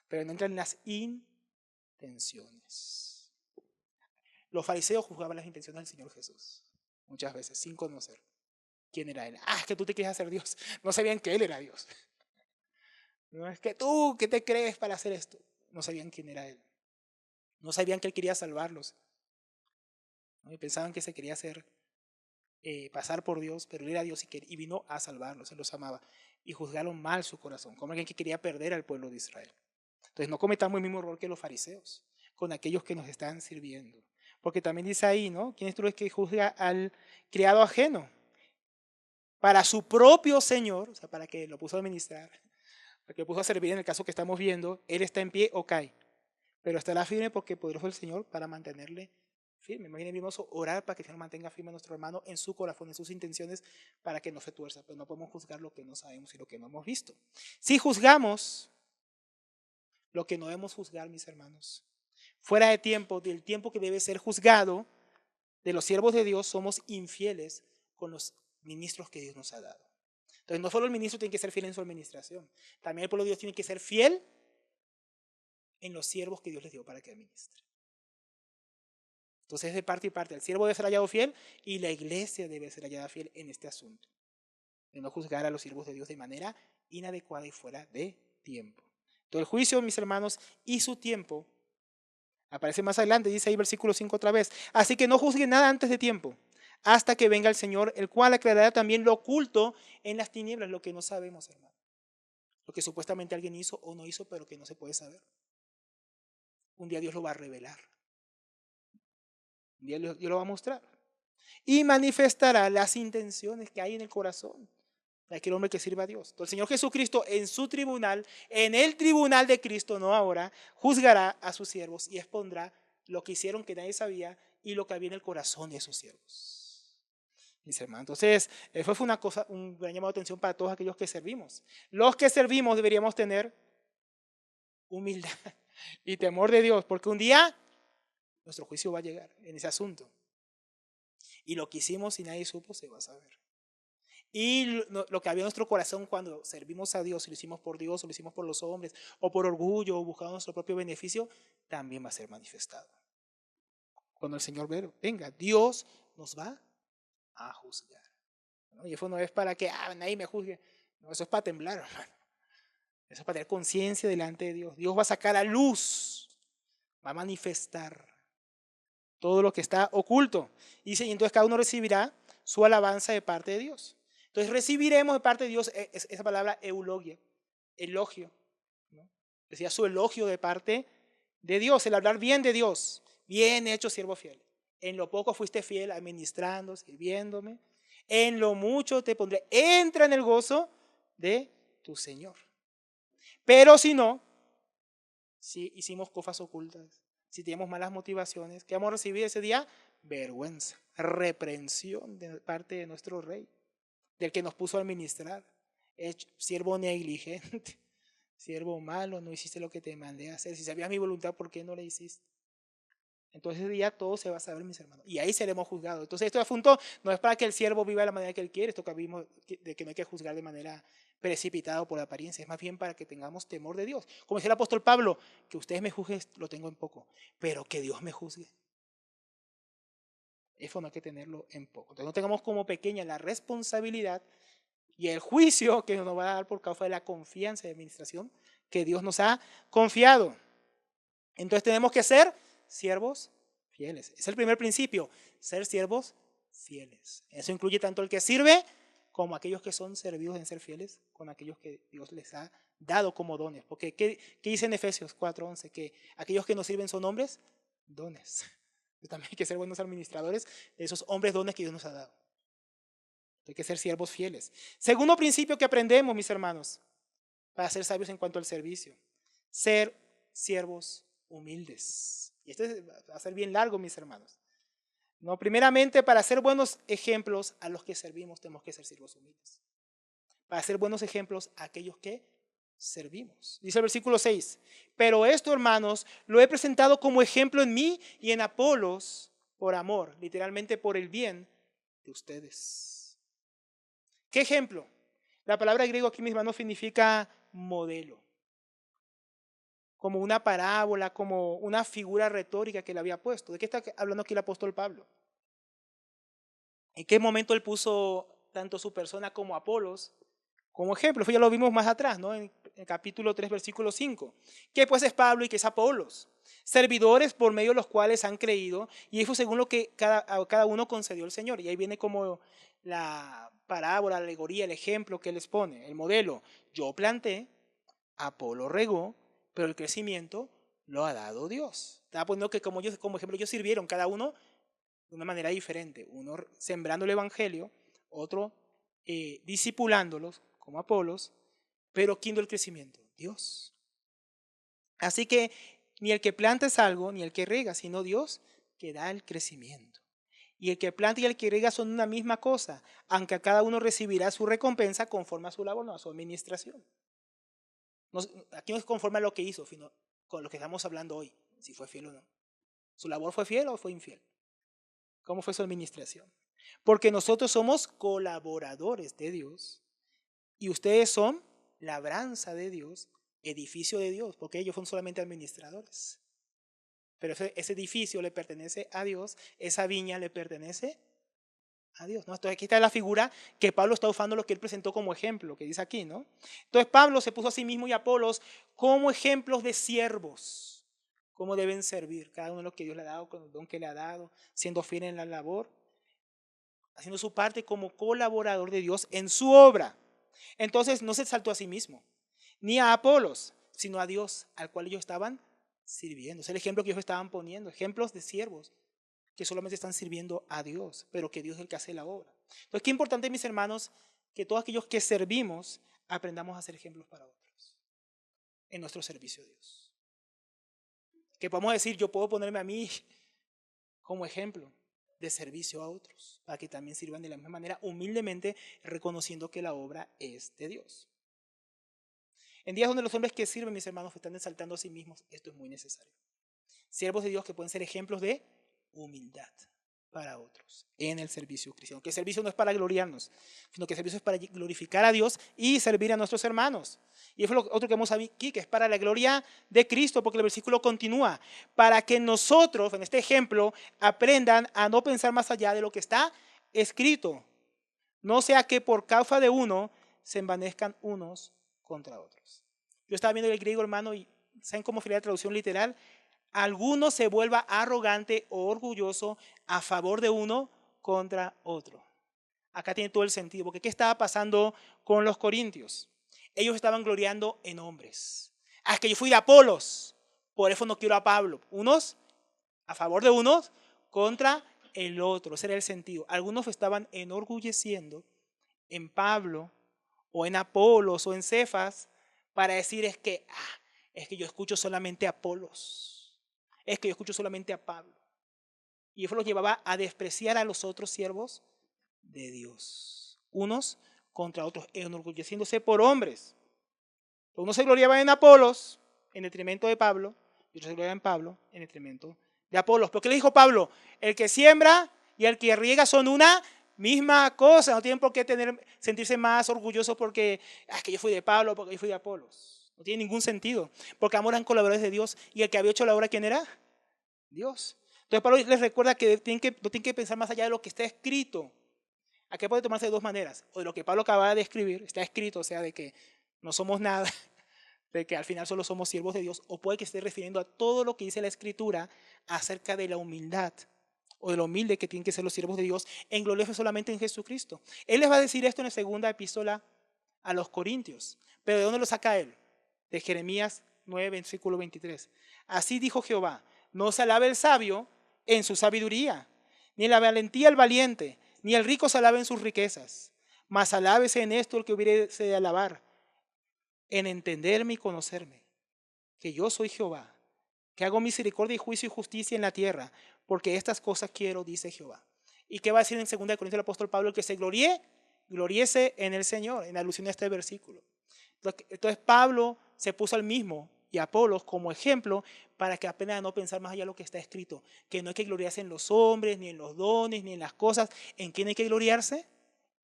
Pero no entran las intenciones. Los fariseos juzgaban las intenciones del Señor Jesús, muchas veces, sin conocer quién era Él. Es que tú te quieres hacer Dios. No sabían que Él era Dios. No es que tú, ¿qué te crees para hacer esto? No sabían quién era Él. No sabían que Él quería salvarlos. ¿No? Y pensaban que se quería hacer pasar por Dios, pero Él era Dios y vino a salvarlos, Él los amaba. Y juzgaron mal su corazón, como alguien que quería perder al pueblo de Israel. Entonces no cometamos el mismo error que los fariseos, con aquellos que nos están sirviendo. Porque también dice ahí, ¿no? ¿Quién es tú el que juzga al criado ajeno? Para su propio Señor, o sea, para que lo puso a administrar, para que lo puso a servir en el caso que estamos viendo, Él está en pie o cae. Pero estará firme porque poderoso es el Señor para mantenerle firme. Imagínense orar para que el Señor mantenga firme a nuestro hermano en su corazón, en sus intenciones, para que no se tuerza. Pero no podemos juzgar lo que no sabemos y lo que no hemos visto. Si juzgamos lo que no debemos juzgar, mis hermanos, fuera de tiempo, del tiempo que debe ser juzgado, de los siervos de Dios, somos infieles con los ministros que Dios nos ha dado. Entonces, no solo el ministro tiene que ser fiel en su administración, también el pueblo de Dios tiene que ser fiel en los siervos que Dios les dio para que administren. Entonces, de parte y parte, el siervo debe ser hallado fiel y la iglesia debe ser hallada fiel en este asunto, de no juzgar a los siervos de Dios de manera inadecuada y fuera de tiempo. Entonces, el juicio, mis hermanos, y su tiempo aparece más adelante, dice ahí versículo 5 otra vez. Así que no juzguen nada antes de tiempo, hasta que venga el Señor, el cual aclarará también lo oculto en las tinieblas, lo que no sabemos, hermano. Lo que supuestamente alguien hizo o no hizo, pero que no se puede saber. Un día Dios lo va a revelar. Un día Dios lo va a mostrar. Y manifestará las intenciones que hay en el corazón de aquel hombre que sirve a Dios. Entonces, el Señor Jesucristo en su tribunal, en el tribunal de Cristo, no ahora, juzgará a sus siervos y expondrá lo que hicieron que nadie sabía y lo que había en el corazón de sus siervos. Mis hermanos, entonces, eso fue una cosa, un gran llamado de atención para todos aquellos que servimos. Los que servimos deberíamos tener humildad y temor de Dios, porque un día nuestro juicio va a llegar en ese asunto. Y lo que hicimos y nadie supo se va a saber. Y lo que había en nuestro corazón cuando servimos a Dios, si lo hicimos por Dios o lo hicimos por los hombres, o por orgullo o buscando nuestro propio beneficio, también va a ser manifestado. Cuando el Señor venga, Dios nos va a juzgar. ¿No? Y eso no es para que nadie me juzgue. No, eso es para temblar, hermano. Eso es para tener conciencia delante de Dios. Dios va a sacar a luz, va a manifestar todo lo que está oculto. Y dice, y entonces cada uno recibirá su alabanza de parte de Dios. Entonces recibiremos de parte de Dios esa palabra eulogia, elogio, ¿no? Decía su elogio de parte de Dios, el hablar bien de Dios. Bien hecho, siervo fiel. En lo poco fuiste fiel, administrando, sirviéndome. En lo mucho te pondré. Entra en el gozo de tu Señor. Pero si no, si hicimos cosas ocultas, si tenemos malas motivaciones, ¿qué vamos a recibir ese día? Vergüenza, reprensión de parte de nuestro Rey, del que nos puso a administrar. Siervo negligente, siervo malo, no hiciste lo que te mandé a hacer. Si sabías mi voluntad, ¿por qué no le hiciste? Entonces ese día todo se va a saber, mis hermanos, y ahí seremos juzgados. Entonces este asunto no es para que el siervo viva de la manera que él quiere, esto que vimos de que no hay que juzgar de manera precipitada por la apariencia, es más bien para que tengamos temor de Dios. Como dice el apóstol Pablo, que ustedes me juzguen lo tengo en poco, pero que Dios me juzgue, eso no hay que tenerlo en poco. Entonces no tengamos como pequeña la responsabilidad y el juicio que nos va a dar por causa de la confianza y administración que Dios nos ha confiado. Entonces tenemos que ser siervos fieles. Es el primer principio, ser siervos fieles. Eso incluye tanto el que sirve como aquellos que son servidos en ser fieles con aquellos que Dios les ha dado como dones. Porque ¿qué dice en Efesios 4:11? Que aquellos que nos sirven son hombres, dones. También hay que ser buenos administradores de esos hombres, dones que Dios nos ha dado. Hay que ser siervos fieles. Segundo principio que aprendemos, mis hermanos, para ser sabios en cuanto al servicio. Ser siervos humildes. Y este va a ser bien largo, mis hermanos. No, primeramente, para ser buenos ejemplos a los que servimos, tenemos que ser siervos humildes. Para ser buenos ejemplos a aquellos que servimos. Dice el versículo 6. Pero esto, hermanos, lo he presentado como ejemplo en mí y en Apolos por amor, literalmente por el bien de ustedes. ¿Qué ejemplo? La palabra griego aquí, mis hermanos, significa modelo. Como una parábola, como una figura retórica que le había puesto. ¿De qué está hablando aquí el apóstol Pablo? ¿En qué momento él puso tanto su persona como Apolos como ejemplo? Eso ya lo vimos más atrás, ¿no? En el capítulo 3, versículo 5. ¿Qué pues es Pablo y qué es Apolos? Servidores por medio de los cuales han creído, y eso según lo que a cada uno concedió el Señor. Y ahí viene como la parábola, la alegoría, el ejemplo que él les pone, el modelo. Yo planté, Apolo regó, pero el crecimiento lo ha dado Dios. Estaba poniendo que como ejemplo ellos sirvieron cada uno de una manera diferente. Uno sembrando el evangelio, otro discipulándolos como Apolos, pero ¿quién dio el crecimiento? Dios. Así que ni el que planta es algo, ni el que riega, sino Dios que da el crecimiento. Y el que planta y el que riega son una misma cosa, aunque a cada uno recibirá su recompensa conforme a su labor, no a su administración. Aquí no es conforme a lo que hizo, sino con lo que estamos hablando hoy, si fue fiel o no. ¿Su labor fue fiel o fue infiel? ¿Cómo fue su administración? Porque nosotros somos colaboradores de Dios y ustedes son labranza de Dios edificio de Dios, porque ellos son solamente administradores. Pero ese edificio le pertenece a Dios, esa viña le pertenece a Dios, ¿no? Entonces aquí está la figura que Pablo está usando, lo que él presentó como ejemplo, que dice aquí, ¿no? Entonces Pablo se puso a sí mismo y a Apolos como ejemplos de siervos, cómo deben servir, cada uno de lo que Dios le ha dado, con el don que le ha dado, siendo fiel en la labor, haciendo su parte como colaborador de Dios en su obra. Entonces no se exaltó a sí mismo, ni a Apolos, sino a Dios, al cual ellos estaban sirviendo. Es el ejemplo que ellos estaban poniendo, ejemplos de siervos que solamente están sirviendo a Dios, pero que Dios es el que hace la obra. Entonces, qué importante, mis hermanos, que todos aquellos que servimos aprendamos a ser ejemplos para otros en nuestro servicio a Dios. Que podamos decir, yo puedo ponerme a mí como ejemplo de servicio a otros, para que también sirvan de la misma manera, humildemente, reconociendo que la obra es de Dios. En días donde los hombres que sirven, mis hermanos, están exaltando a sí mismos, esto es muy necesario. Siervos de Dios que pueden ser ejemplos de humildad para otros en el servicio cristiano. Que el servicio no es para gloriarnos, sino que el servicio es para glorificar a Dios y servir a nuestros hermanos. Y eso es lo otro que vemos aquí, que es para la gloria de Cristo, porque el versículo continúa, para que nosotros, en este ejemplo, aprendan a no pensar más allá de lo que está escrito. No sea que por causa de uno se envanezcan unos contra otros. Yo estaba viendo el griego, hermano, y ¿saben cómo sería la traducción literal? Alguno se vuelva arrogante o orgulloso a favor de uno contra otro. Acá tiene todo el sentido, porque ¿qué estaba pasando con los corintios? Ellos estaban gloriando en hombres. Es que yo fui de Apolos, por eso no quiero a Pablo. Unos a favor de unos contra el otro. Ese era el sentido. Algunos estaban enorgulleciendo en Pablo o en Apolos o en Cefas para decir es que yo escucho solamente a Apolos, es que yo escucho solamente a Pablo. Y eso los llevaba a despreciar a los otros siervos de Dios, unos contra otros, enorgulleciéndose por hombres. Uno se gloriaba en Apolos en detrimento de Pablo, y otro se gloriaba en Pablo en detrimento de Apolos. ¿Pero qué le dijo Pablo? El que siembra y el que riega son una misma cosa. No tienen por qué sentirse más orgullosos porque es que yo fui de Pablo, porque yo fui de Apolos. No tiene ningún sentido, porque ambos eran colaboradores de Dios y el que había hecho la obra, ¿quién era? Dios. Entonces Pablo les recuerda que no tienen que pensar más allá de lo que está escrito. Aquí puede tomarse de dos maneras, o de lo que Pablo acaba de escribir, está escrito, o sea, de que no somos nada, de que al final solo somos siervos de Dios, o puede que esté refiriendo a todo lo que dice la Escritura acerca de la humildad, o de lo humilde que tienen que ser los siervos de Dios, en gloria solamente en Jesucristo. Él les va a decir esto en la segunda epístola a los Corintios. ¿Pero de dónde lo saca él? De Jeremías 9, versículo 23. Así dijo Jehová, no se alabe el sabio en su sabiduría, ni la valentía el valiente, ni el rico se alabe en sus riquezas, mas alábese en esto el que hubiese de alabar, en entenderme y conocerme, que yo soy Jehová, que hago misericordia y juicio y justicia en la tierra, porque estas cosas quiero, dice Jehová. ¿Y qué va a decir en 2 Corintios el apóstol Pablo? El que se gloriese en el Señor, en alusión a este versículo. Entonces Pablo se puso al mismo y a Apolos como ejemplo para que apenas no pensar más allá de lo que está escrito, que no hay que gloriarse en los hombres, ni en los dones, ni en las cosas. ¿En quién hay que gloriarse?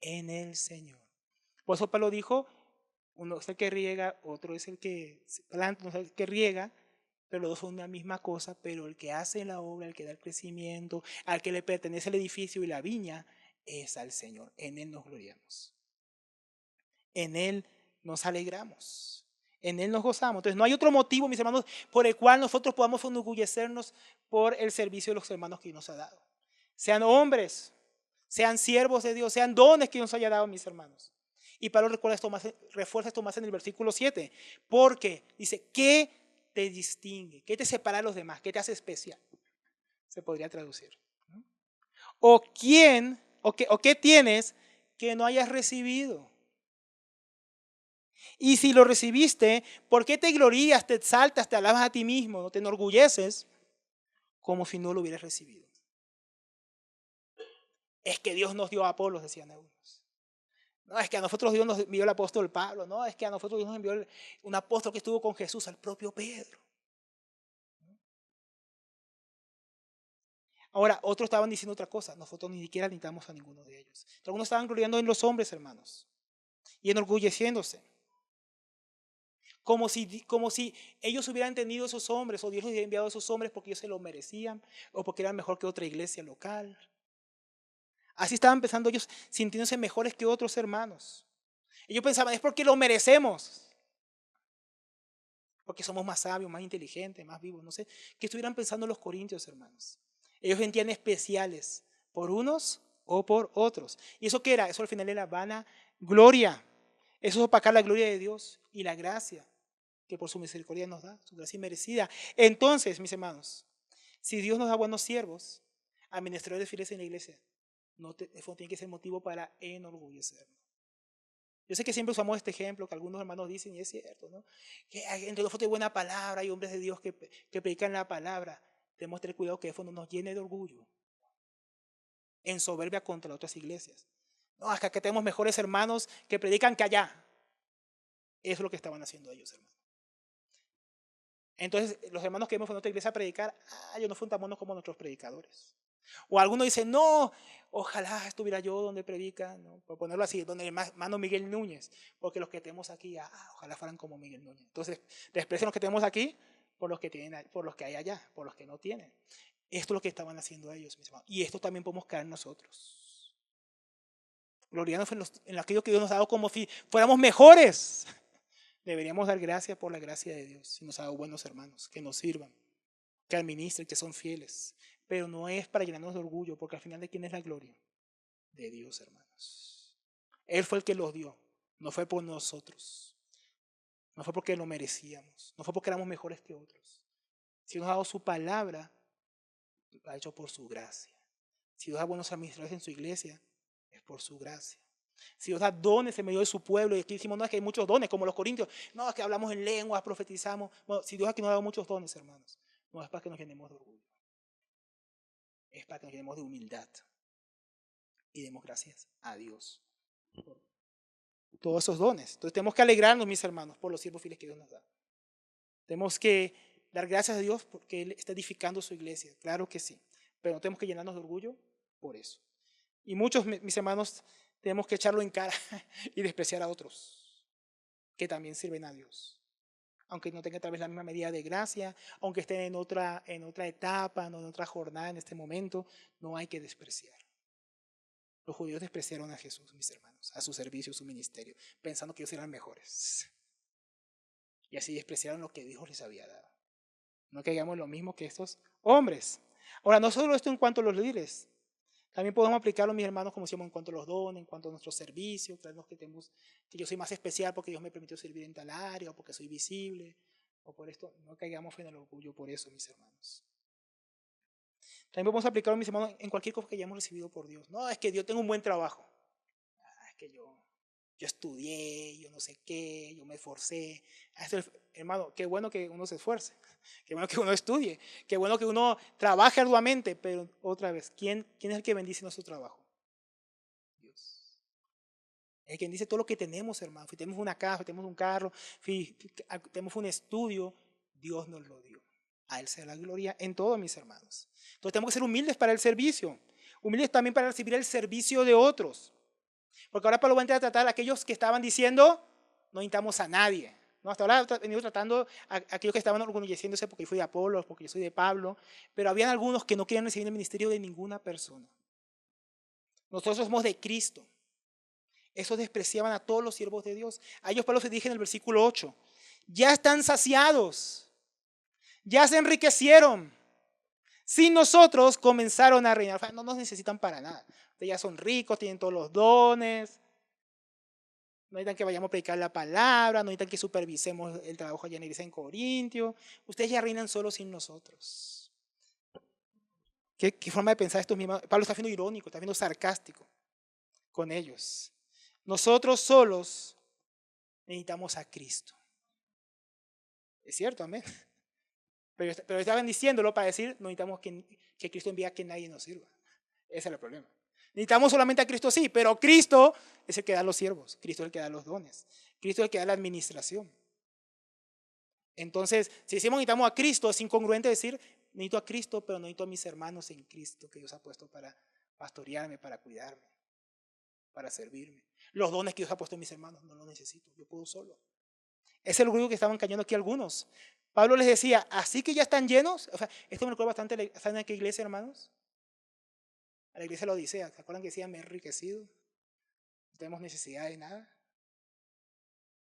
En el Señor. Por eso Pablo dijo, uno es el que riega, otro es el que planta, uno es el que riega, pero los dos son una misma cosa, pero el que hace la obra, el que da el crecimiento, al que le pertenece el edificio y la viña, es al Señor. En Él nos gloriamos. En Él nos alegramos. En Él nos gozamos. Entonces no hay otro motivo, mis hermanos, por el cual nosotros podamos enorgullecernos por el servicio de los hermanos que nos ha dado. Sean hombres, sean siervos de Dios, sean dones que nos haya dado, mis hermanos. Y Pablo refuerza esto más en el versículo 7, porque dice, ¿qué te distingue? ¿Qué te separa de los demás? ¿Qué te hace especial? Se podría traducir. ¿O qué tienes que no hayas recibido? Y si lo recibiste, ¿por qué te glorías, te exaltas, te alabas a ti mismo, no te enorgulleces como si no lo hubieras recibido? Es que Dios nos dio a Apolos, decían algunos. No, es que a nosotros Dios nos envió el apóstol Pablo. No, es que a nosotros Dios nos envió un apóstol que estuvo con Jesús, al propio Pedro. Ahora, otros estaban diciendo otra cosa. Nosotros ni siquiera necesitamos a ninguno de ellos. Algunos estaban gloriando en los hombres, hermanos, y enorgulleciéndose. Como si ellos hubieran tenido esos hombres, o Dios les hubiera enviado a esos hombres porque ellos se lo merecían, o porque eran mejor que otra iglesia local. Así estaban pensando ellos, sintiéndose mejores que otros hermanos. Ellos pensaban, es porque lo merecemos, porque somos más sabios, más inteligentes, más vivos, no sé. ¿Qué estuvieran pensando los corintios, hermanos? Ellos sentían especiales por unos o por otros. ¿Y eso qué era? Eso al final era vana gloria. Eso es opacar la gloria de Dios y la gracia que por su misericordia nos da, su gracia inmerecida. Entonces, mis hermanos, si Dios nos da buenos siervos, administradores fieles en la iglesia, eso tiene que ser motivo para enorgullecernos. Yo sé que siempre usamos este ejemplo que algunos hermanos dicen, y es cierto, ¿no? Que entre los de buena palabra hay hombres de Dios que predican la palabra. Tenemos que tener cuidado que eso no nos llene de orgullo, en soberbia contra otras iglesias. No, acá que tenemos mejores hermanos que predican que allá. Eso es lo que estaban haciendo ellos, hermanos. Entonces, los hermanos que hemos en otra iglesia a predicar, ellos no fueron tan buenos como nuestros predicadores. O algunos dicen, no, ojalá estuviera yo donde predica, ¿no? Por ponerlo así, donde el hermano Miguel Núñez, porque los que tenemos aquí, ojalá fueran como Miguel Núñez. Entonces, desprecian los que tenemos aquí por los que tienen, por los que hay allá, por los que no tienen. Esto es lo que estaban haciendo ellos, mis hermanos. Y esto también podemos caer nosotros. Gloriarnos en aquello que Dios nos ha dado como si fuéramos mejores. Deberíamos dar gracias por la gracia de Dios y nos ha dado buenos hermanos que nos sirvan, que administren, que son fieles. Pero no es para llenarnos de orgullo, porque al final, ¿de quién es la gloria? De Dios, hermanos. Él fue el que los dio, no fue por nosotros, no fue porque lo merecíamos, no fue porque éramos mejores que otros. Si nos ha dado su palabra, lo ha hecho por su gracia. Si Dios da buenos administradores en su iglesia, es por su gracia. Si Dios da dones en medio de su pueblo, y aquí decimos, no, es que hay muchos dones, como los corintios, no, es que hablamos en lenguas, profetizamos. Bueno, si Dios aquí nos ha dado muchos dones, hermanos, no es para que nos llenemos de orgullo, es para que nos llenemos de humildad y demos gracias a Dios por todos esos dones. Entonces tenemos que alegrarnos, mis hermanos, por los siervos fieles que Dios nos da. Tenemos que dar gracias a Dios porque Él está edificando su iglesia, claro que sí, pero no tenemos que llenarnos de orgullo por eso. Y muchos, mis hermanos, tenemos que echarlo en cara y despreciar a otros que también sirven a Dios. Aunque no tengan tal vez la misma medida de gracia, aunque estén en otra etapa, no en otra jornada en este momento, no hay que despreciar. Los judíos despreciaron a Jesús, mis hermanos, a su servicio, su ministerio, pensando que ellos eran mejores. Y así despreciaron lo que Dios les había dado. No que hagamos lo mismo que estos hombres. Ahora, no solo esto en cuanto a los líderes, también podemos aplicarlo, mis hermanos, como decíamos, en cuanto a los dones, en cuanto a nuestro servicio, que yo soy más especial porque Dios me permitió servir en tal área, o porque soy visible, o por esto. No caigamos en el orgullo por eso, mis hermanos. También podemos aplicarlo, mis hermanos, en cualquier cosa que hayamos recibido por Dios. No, es que Dios tengo un buen trabajo. Es que yo estudié, yo no sé qué, yo me esforcé. Hermano, qué bueno que uno se esfuerce, qué bueno que uno estudie, qué bueno que uno trabaje arduamente, pero otra vez, ¿quién es el que bendice nuestro trabajo? Dios. Es quien dice todo lo que tenemos, hermano. Si tenemos una casa, si tenemos un carro, si tenemos un estudio, Dios nos lo dio. A Él sea la gloria en todo, mis hermanos. Entonces tenemos que ser humildes para el servicio, humildes también para recibir el servicio de otros. Porque ahora Pablo va a entrar a tratar a aquellos que estaban diciendo, no necesitamos a nadie. ¿No? Hasta ahora ha venido tratando a aquellos que estaban orgulleciéndose porque yo fui de Apolo, porque yo soy de Pablo, pero habían algunos que no querían recibir el ministerio de ninguna persona. Nosotros somos de Cristo. Esos despreciaban a todos los siervos de Dios. A ellos Pablo se dice en el versículo 8, ya están saciados, ya se enriquecieron. Sin nosotros comenzaron a reinar. O sea, no nos necesitan para nada. Ustedes ya son ricos, tienen todos los dones. No necesitan que vayamos a predicar la palabra, no necesitan que supervisemos el trabajo allá en la iglesia en Corintio. Ustedes ya reinan solo sin nosotros. ¿Qué forma de pensar esto? Pablo está siendo irónico, está siendo sarcástico con ellos. Nosotros solos necesitamos a Cristo. Es cierto, amén. Pero estaban diciéndolo para decir, no necesitamos que Cristo envíe a que nadie nos sirva. Ese es el problema. Necesitamos solamente a Cristo, sí, pero Cristo es el que da los siervos, Cristo es el que da los dones, Cristo es el que da la administración. Entonces, si decimos necesitamos a Cristo, es incongruente decir necesito a Cristo, pero no necesito a mis hermanos en Cristo que Dios ha puesto para pastorearme, para cuidarme, para servirme. Los dones que Dios ha puesto en mis hermanos no los necesito, yo puedo solo. Es el orgullo que estaban cayendo aquí algunos. Pablo les decía, así que ya están llenos. O sea, esto me recuerda bastante, ¿saben a qué iglesia, hermanos? A la iglesia de la Odisea. ¿Se acuerdan que decían, me he enriquecido? No tenemos necesidad de nada.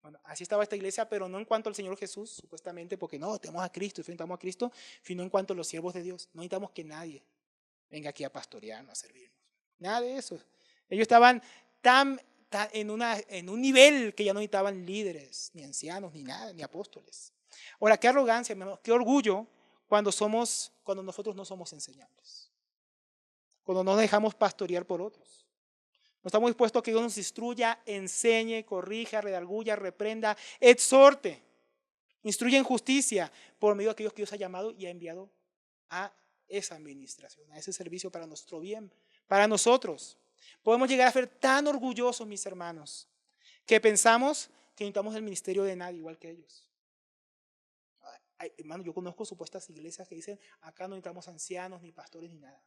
Bueno, así estaba esta iglesia, pero no en cuanto al Señor Jesús, supuestamente, porque no, tenemos a Cristo, enfrentamos a Cristo, sino en cuanto a los siervos de Dios. No necesitamos que nadie venga aquí a pastorearnos, a servirnos. Nada de eso. Ellos estaban en un nivel que ya no necesitaban líderes, ni ancianos, ni nada, ni apóstoles. Ahora, qué arrogancia, hermanos, qué orgullo cuando nosotros no somos enseñables. Cuando no nos dejamos pastorear por otros. No estamos dispuestos a que Dios nos instruya, enseñe, corrija, redarguya, reprenda, exhorte, instruya en justicia por medio de aquellos que Dios ha llamado y ha enviado a esa administración, a ese servicio para nuestro bien, para nosotros. Podemos llegar a ser tan orgullosos, mis hermanos, que pensamos que necesitamos el ministerio de nadie, igual que ellos. Hermano, yo conozco supuestas iglesias que dicen, acá no necesitamos ancianos, ni pastores, ni nada.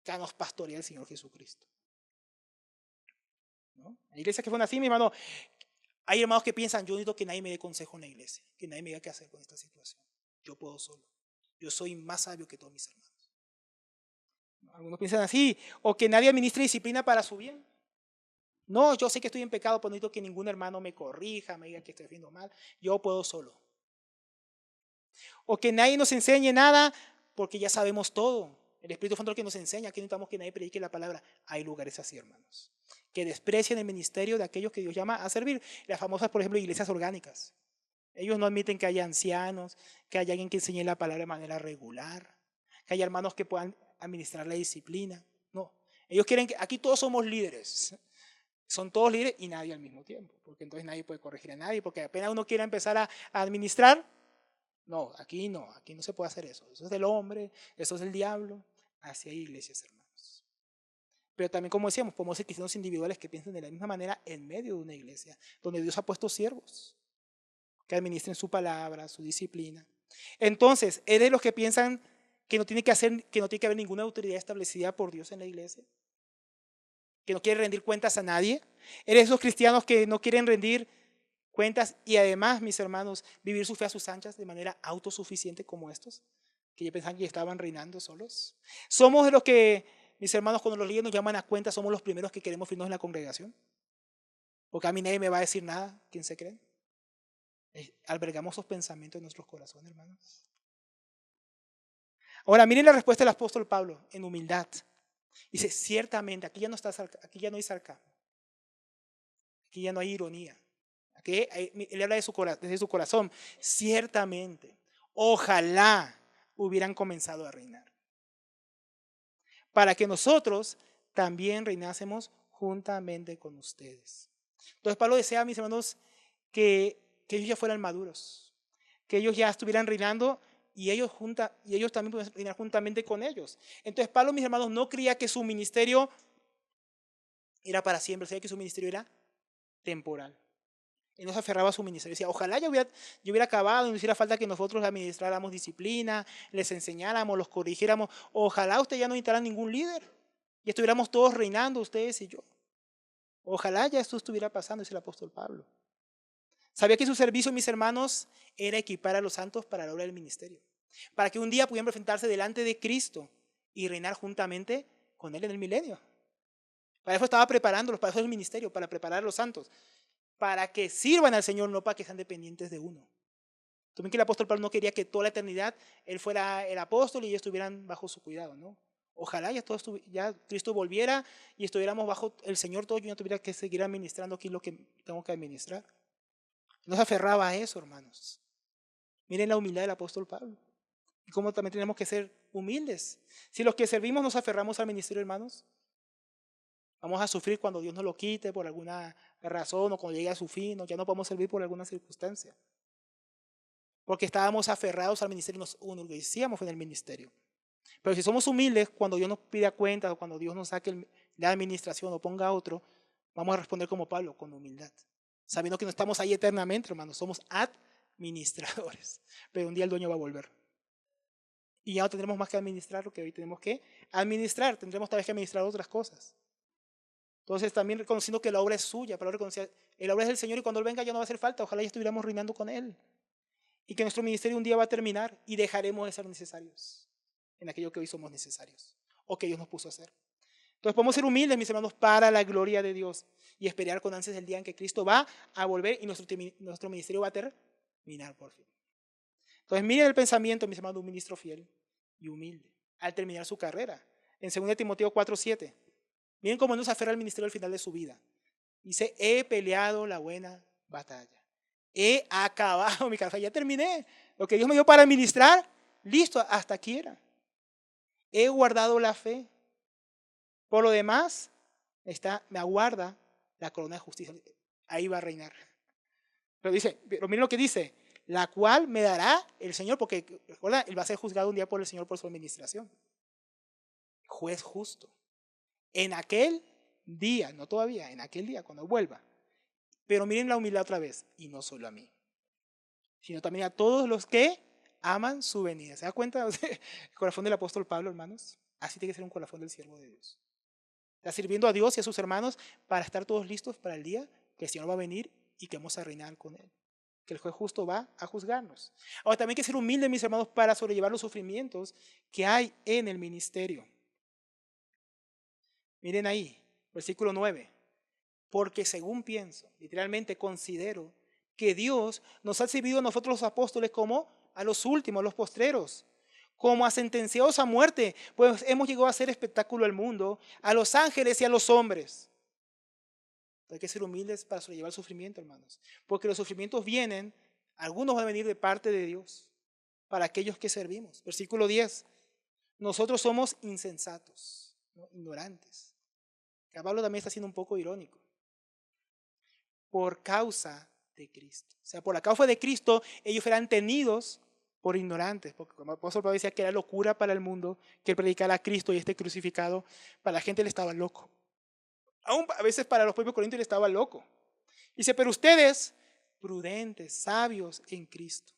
Acá nos pastorea el Señor Jesucristo. ¿No? Hay iglesias que fueron así, mi hermano. Hay hermanos que piensan, yo necesito que nadie me dé consejo en la iglesia, que nadie me diga qué hacer con esta situación. Yo puedo solo. Yo soy más sabio que todos mis hermanos. Algunos piensan así, o que nadie administre disciplina para su bien. No, yo sé que estoy en pecado, pero no necesito que ningún hermano me corrija, me diga que estoy haciendo mal. Yo puedo solo. O que nadie nos enseñe nada, porque ya sabemos todo. El Espíritu Santo es el que nos enseña, aquí no necesitamos que nadie predique la palabra. Hay lugares así, hermanos, que desprecian el ministerio de aquellos que Dios llama a servir. Las famosas, por ejemplo, iglesias orgánicas. Ellos no admiten que haya ancianos, que haya alguien que enseñe la palabra de manera regular, que haya hermanos que puedan administrar la disciplina. No, ellos quieren que aquí todos somos líderes. Son todos líderes y nadie al mismo tiempo, porque entonces nadie puede corregir a nadie, porque apenas uno quiera empezar a administrar, no se puede hacer eso. Eso es del hombre, eso es del diablo. Así hay iglesias, hermanos. Pero también, como decíamos, podemos ser cristianos individuales que piensen de la misma manera en medio de una iglesia, donde Dios ha puesto siervos que administren su palabra, su disciplina. Entonces, ¿eres de los que piensan que no tiene que haber ninguna autoridad establecida por Dios en la iglesia? ¿Que no quiere rendir cuentas a nadie? ¿Eres de esos cristianos que no quieren rendir cuentas y además, mis hermanos, vivir su fe a sus anchas de manera autosuficiente como estos, que ya pensaban que estaban reinando solos? ¿Somos de los que, mis hermanos, cuando los líderes nos llaman a cuentas, somos los primeros que queremos irnos en la congregación? Porque a mí nadie me va a decir nada, ¿quién se cree? Albergamos esos pensamientos en nuestros corazones, hermanos. Ahora, miren la respuesta del apóstol Pablo en humildad. Dice, ciertamente, aquí ya no hay sarcasmo, aquí ya no hay ironía. Aquí él habla desde su corazón. Ciertamente, ojalá hubieran comenzado a reinar, para que nosotros también reinásemos juntamente con ustedes. Entonces Pablo desea, mis hermanos, que ellos ya fueran maduros, que ellos ya estuvieran reinando y ellos también pueden reinar juntamente con ellos. Entonces Pablo, mis hermanos, no creía que su ministerio era para siempre, sabía que su ministerio era temporal. Él no se aferraba a su ministerio. Decía, ojalá yo hubiera acabado y no hiciera falta que nosotros administráramos disciplina, les enseñáramos, los corrigiéramos. Ojalá usted ya no necesitara ningún líder y estuviéramos todos reinando, ustedes y yo. Ojalá ya esto estuviera pasando, dice el apóstol Pablo. Sabía que su servicio, mis hermanos, era equipar a los santos para la obra del ministerio, para que un día pudieran presentarse delante de Cristo y reinar juntamente con Él en el milenio. Para eso estaba preparándolos, para eso es el ministerio, para preparar a los santos, para que sirvan al Señor, no para que sean dependientes de uno. También que el apóstol Pablo no quería que toda la eternidad Él fuera el apóstol y ellos estuvieran bajo su cuidado, ¿no? Ojalá ya Cristo volviera y estuviéramos bajo el Señor todos, yo no tuviera que seguir administrando aquí lo que tengo que administrar. No se aferraba a eso, hermanos. Miren la humildad del apóstol Pablo. Y cómo también tenemos que ser humildes. Si los que servimos nos aferramos al ministerio, hermanos, vamos a sufrir cuando Dios nos lo quite por alguna razón o cuando llegue a su fin, o ya no podemos servir por alguna circunstancia. Porque estábamos aferrados al ministerio y nos enorgullecíamos en el ministerio. Pero si somos humildes, cuando Dios nos pida cuentas o cuando Dios nos saque la administración o ponga a otro, vamos a responder como Pablo, con humildad. Sabiendo que no estamos ahí eternamente, hermanos, somos administradores. Pero un día el dueño va a volver. Y ya no tendremos más que administrar lo que hoy tenemos que administrar. Tendremos tal vez que administrar otras cosas. Entonces también reconociendo que la obra es suya, pero la obra es del Señor y cuando Él venga ya no va a hacer falta. Ojalá ya estuviéramos reinando con Él. Y que nuestro ministerio un día va a terminar y dejaremos de ser necesarios en aquello que hoy somos necesarios o que Dios nos puso a hacer. Entonces podemos ser humildes, mis hermanos, para la gloria de Dios y esperar con ansias el día en que Cristo va a volver y nuestro ministerio va a terminar por fin. Entonces miren el pensamiento, mis hermanos, de un ministro fiel y humilde al terminar su carrera. En 2 Timoteo 4:7. Miren cómo no se aferra al ministerio al final de su vida. Dice, he peleado la buena batalla. He acabado mi carrera. Ya terminé. Lo que Dios me dio para ministrar, listo, hasta aquí era. He guardado la fe. Por lo demás, me aguarda la corona de justicia. Ahí va a reinar. Pero miren lo que dice, la cual me dará el Señor, porque recuerda, Él va a ser juzgado un día por el Señor por su administración. Juez justo. En aquel día, no todavía, en aquel día, cuando vuelva. Pero miren la humildad otra vez, y no solo a mí, sino también a todos los que aman su venida. ¿Se da cuenta? El corazón del apóstol Pablo, hermanos, así tiene que ser un corazón del siervo de Dios. Está sirviendo a Dios y a sus hermanos para estar todos listos para el día que el Señor va a venir y que vamos a reinar con Él. Que el juez justo va a juzgarnos. Ahora también hay que ser humildes, mis hermanos, para sobrellevar los sufrimientos que hay en el ministerio. Miren ahí, versículo 9. Porque según pienso, literalmente considero que Dios nos ha servido a nosotros los apóstoles como a los últimos, a los postreros, como a sentenciados a muerte, pues hemos llegado a hacer espectáculo al mundo, a los ángeles y a los hombres. Hay que ser humildes para sobrellevar el sufrimiento, hermanos, porque los sufrimientos vienen, algunos van a venir de parte de Dios, para aquellos que servimos. Versículo 10, nosotros somos insensatos, ¿no? Ignorantes. Que Pablo también está siendo un poco irónico. Por causa de Cristo. O sea, por la causa de Cristo, ellos eran tenidos por ignorantes, porque como el apóstol Pablo decía que era locura para el mundo que predicara a Cristo y esté crucificado, para la gente él estaba loco. Aún a veces para los propios corintios él estaba loco. Dice, pero ustedes, prudentes, sabios en Cristo.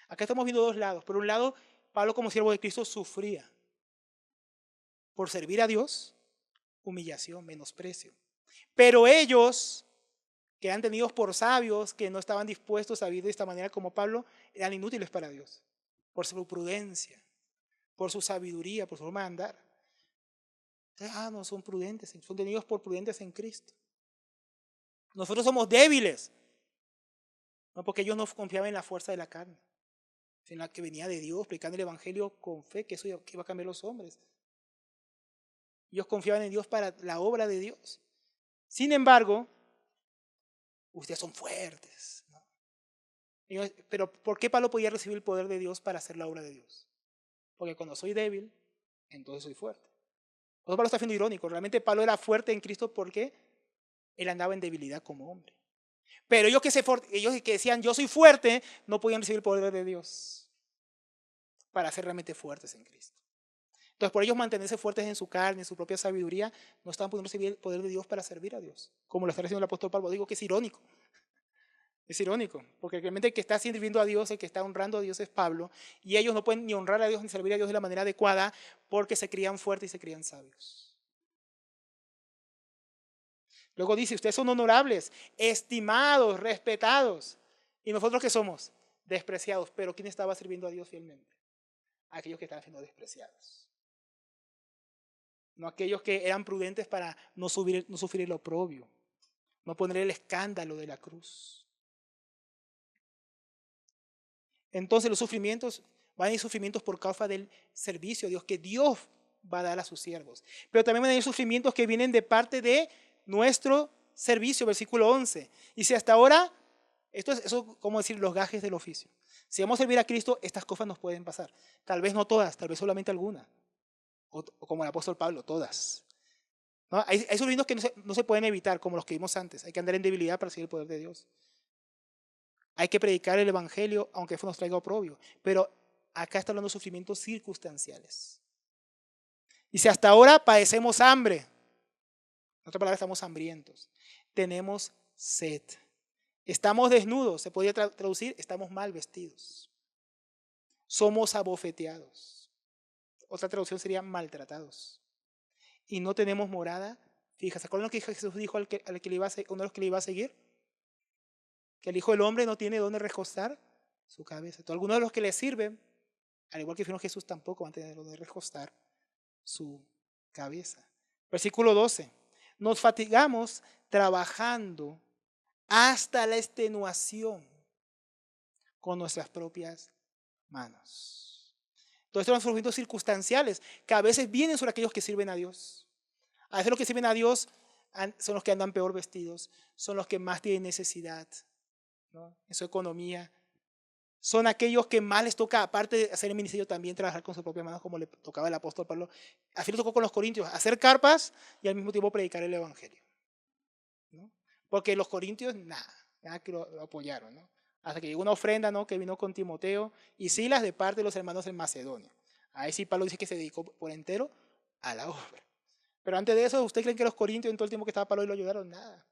Acá estamos viendo dos lados. Por un lado, Pablo como siervo de Cristo sufría por servir a Dios, humillación, menosprecio. Pero ellos, que eran tenidos por sabios, que no estaban dispuestos a vivir de esta manera como Pablo, eran inútiles para Dios, por su prudencia, por su sabiduría, por su forma de andar. Entonces, no son prudentes, son tenidos por prudentes en Cristo. Nosotros somos débiles, no porque ellos no confiaban en la fuerza de la carne, sino en la que venía de Dios, predicando el evangelio con fe, que eso iba a cambiar los hombres. Ellos confiaban en Dios para la obra de Dios. Sin embargo, ustedes son fuertes, ¿no? Pero ¿por qué Pablo podía recibir el poder de Dios para hacer la obra de Dios? Porque cuando soy débil, entonces soy fuerte. Por eso Pablo está siendo irónico. Realmente Pablo era fuerte en Cristo porque él andaba en debilidad como hombre. Pero ellos que decían yo soy fuerte, no podían recibir el poder de Dios para ser realmente fuertes en Cristo. Entonces por ellos mantenerse fuertes en su carne, en su propia sabiduría, no estaban pudiendo recibir el poder de Dios para servir a Dios. Como lo está diciendo el apóstol Pablo. Digo que es irónico. Es irónico, porque realmente el que está sirviendo a Dios, el que está honrando a Dios es Pablo, y ellos no pueden ni honrar a Dios ni servir a Dios de la manera adecuada porque se crían fuertes y se crían sabios. Luego dice, ustedes son honorables, estimados, respetados. ¿Y nosotros qué somos? Despreciados. Pero ¿quién estaba sirviendo a Dios fielmente? Aquellos que estaban siendo despreciados. No aquellos que eran prudentes para no sufrir el oprobio, no poner el escándalo de la cruz. Entonces los sufrimientos, van a ir sufrimientos por causa del servicio a Dios, que Dios va a dar a sus siervos. Pero también van a ir sufrimientos que vienen de parte de nuestro servicio, versículo 11. Y si hasta ahora, eso como decir los gajes del oficio. Si vamos a servir a Cristo, estas cosas nos pueden pasar. Tal vez no todas, tal vez solamente algunas. O como el apóstol Pablo, todas. ¿No? Hay sufrimientos que no se pueden evitar, como los que vimos antes. Hay que andar en debilidad para recibir el poder de Dios. Hay que predicar el evangelio, aunque eso nos traiga oprobio. Pero acá está hablando de sufrimientos circunstanciales. Y si hasta ahora padecemos hambre, en otra palabra, estamos hambrientos, tenemos sed, estamos desnudos, se podría traducir, estamos mal vestidos, somos abofeteados, otra traducción sería maltratados, y no tenemos morada Fíjate, ¿se acuerdan lo que Jesús dijo al que le iba a, uno de los que le iba a seguir? Que el Hijo del Hombre no tiene dónde recostar su cabeza. Entonces, algunos de los que le sirven, al igual que Jesús, tampoco van a tener dónde recostar su cabeza. Versículo 12. Nos fatigamos trabajando hasta la extenuación con nuestras propias manos. Todos estos son sufrimientos circunstanciales que a veces vienen sobre aquellos que sirven a Dios. A veces los que sirven a Dios son los que andan peor vestidos, son los que más tienen necesidad, ¿no?, en su economía. Son aquellos que más les toca, aparte de hacer el ministerio, también trabajar con sus propias manos, como le tocaba al apóstol Pablo. Así le tocó con los corintios, hacer carpas y al mismo tiempo predicar el evangelio, ¿no? Porque los corintios, nada que lo apoyaron, ¿no? Hasta que llegó una ofrenda, ¿no?, que vino con Timoteo y Silas de parte de los hermanos en Macedonia. Ahí sí Pablo dice que se dedicó por entero a la obra. Pero antes de eso, ¿usted cree que los corintios en todo el tiempo que estaba Pablo lo ayudaron? Nada.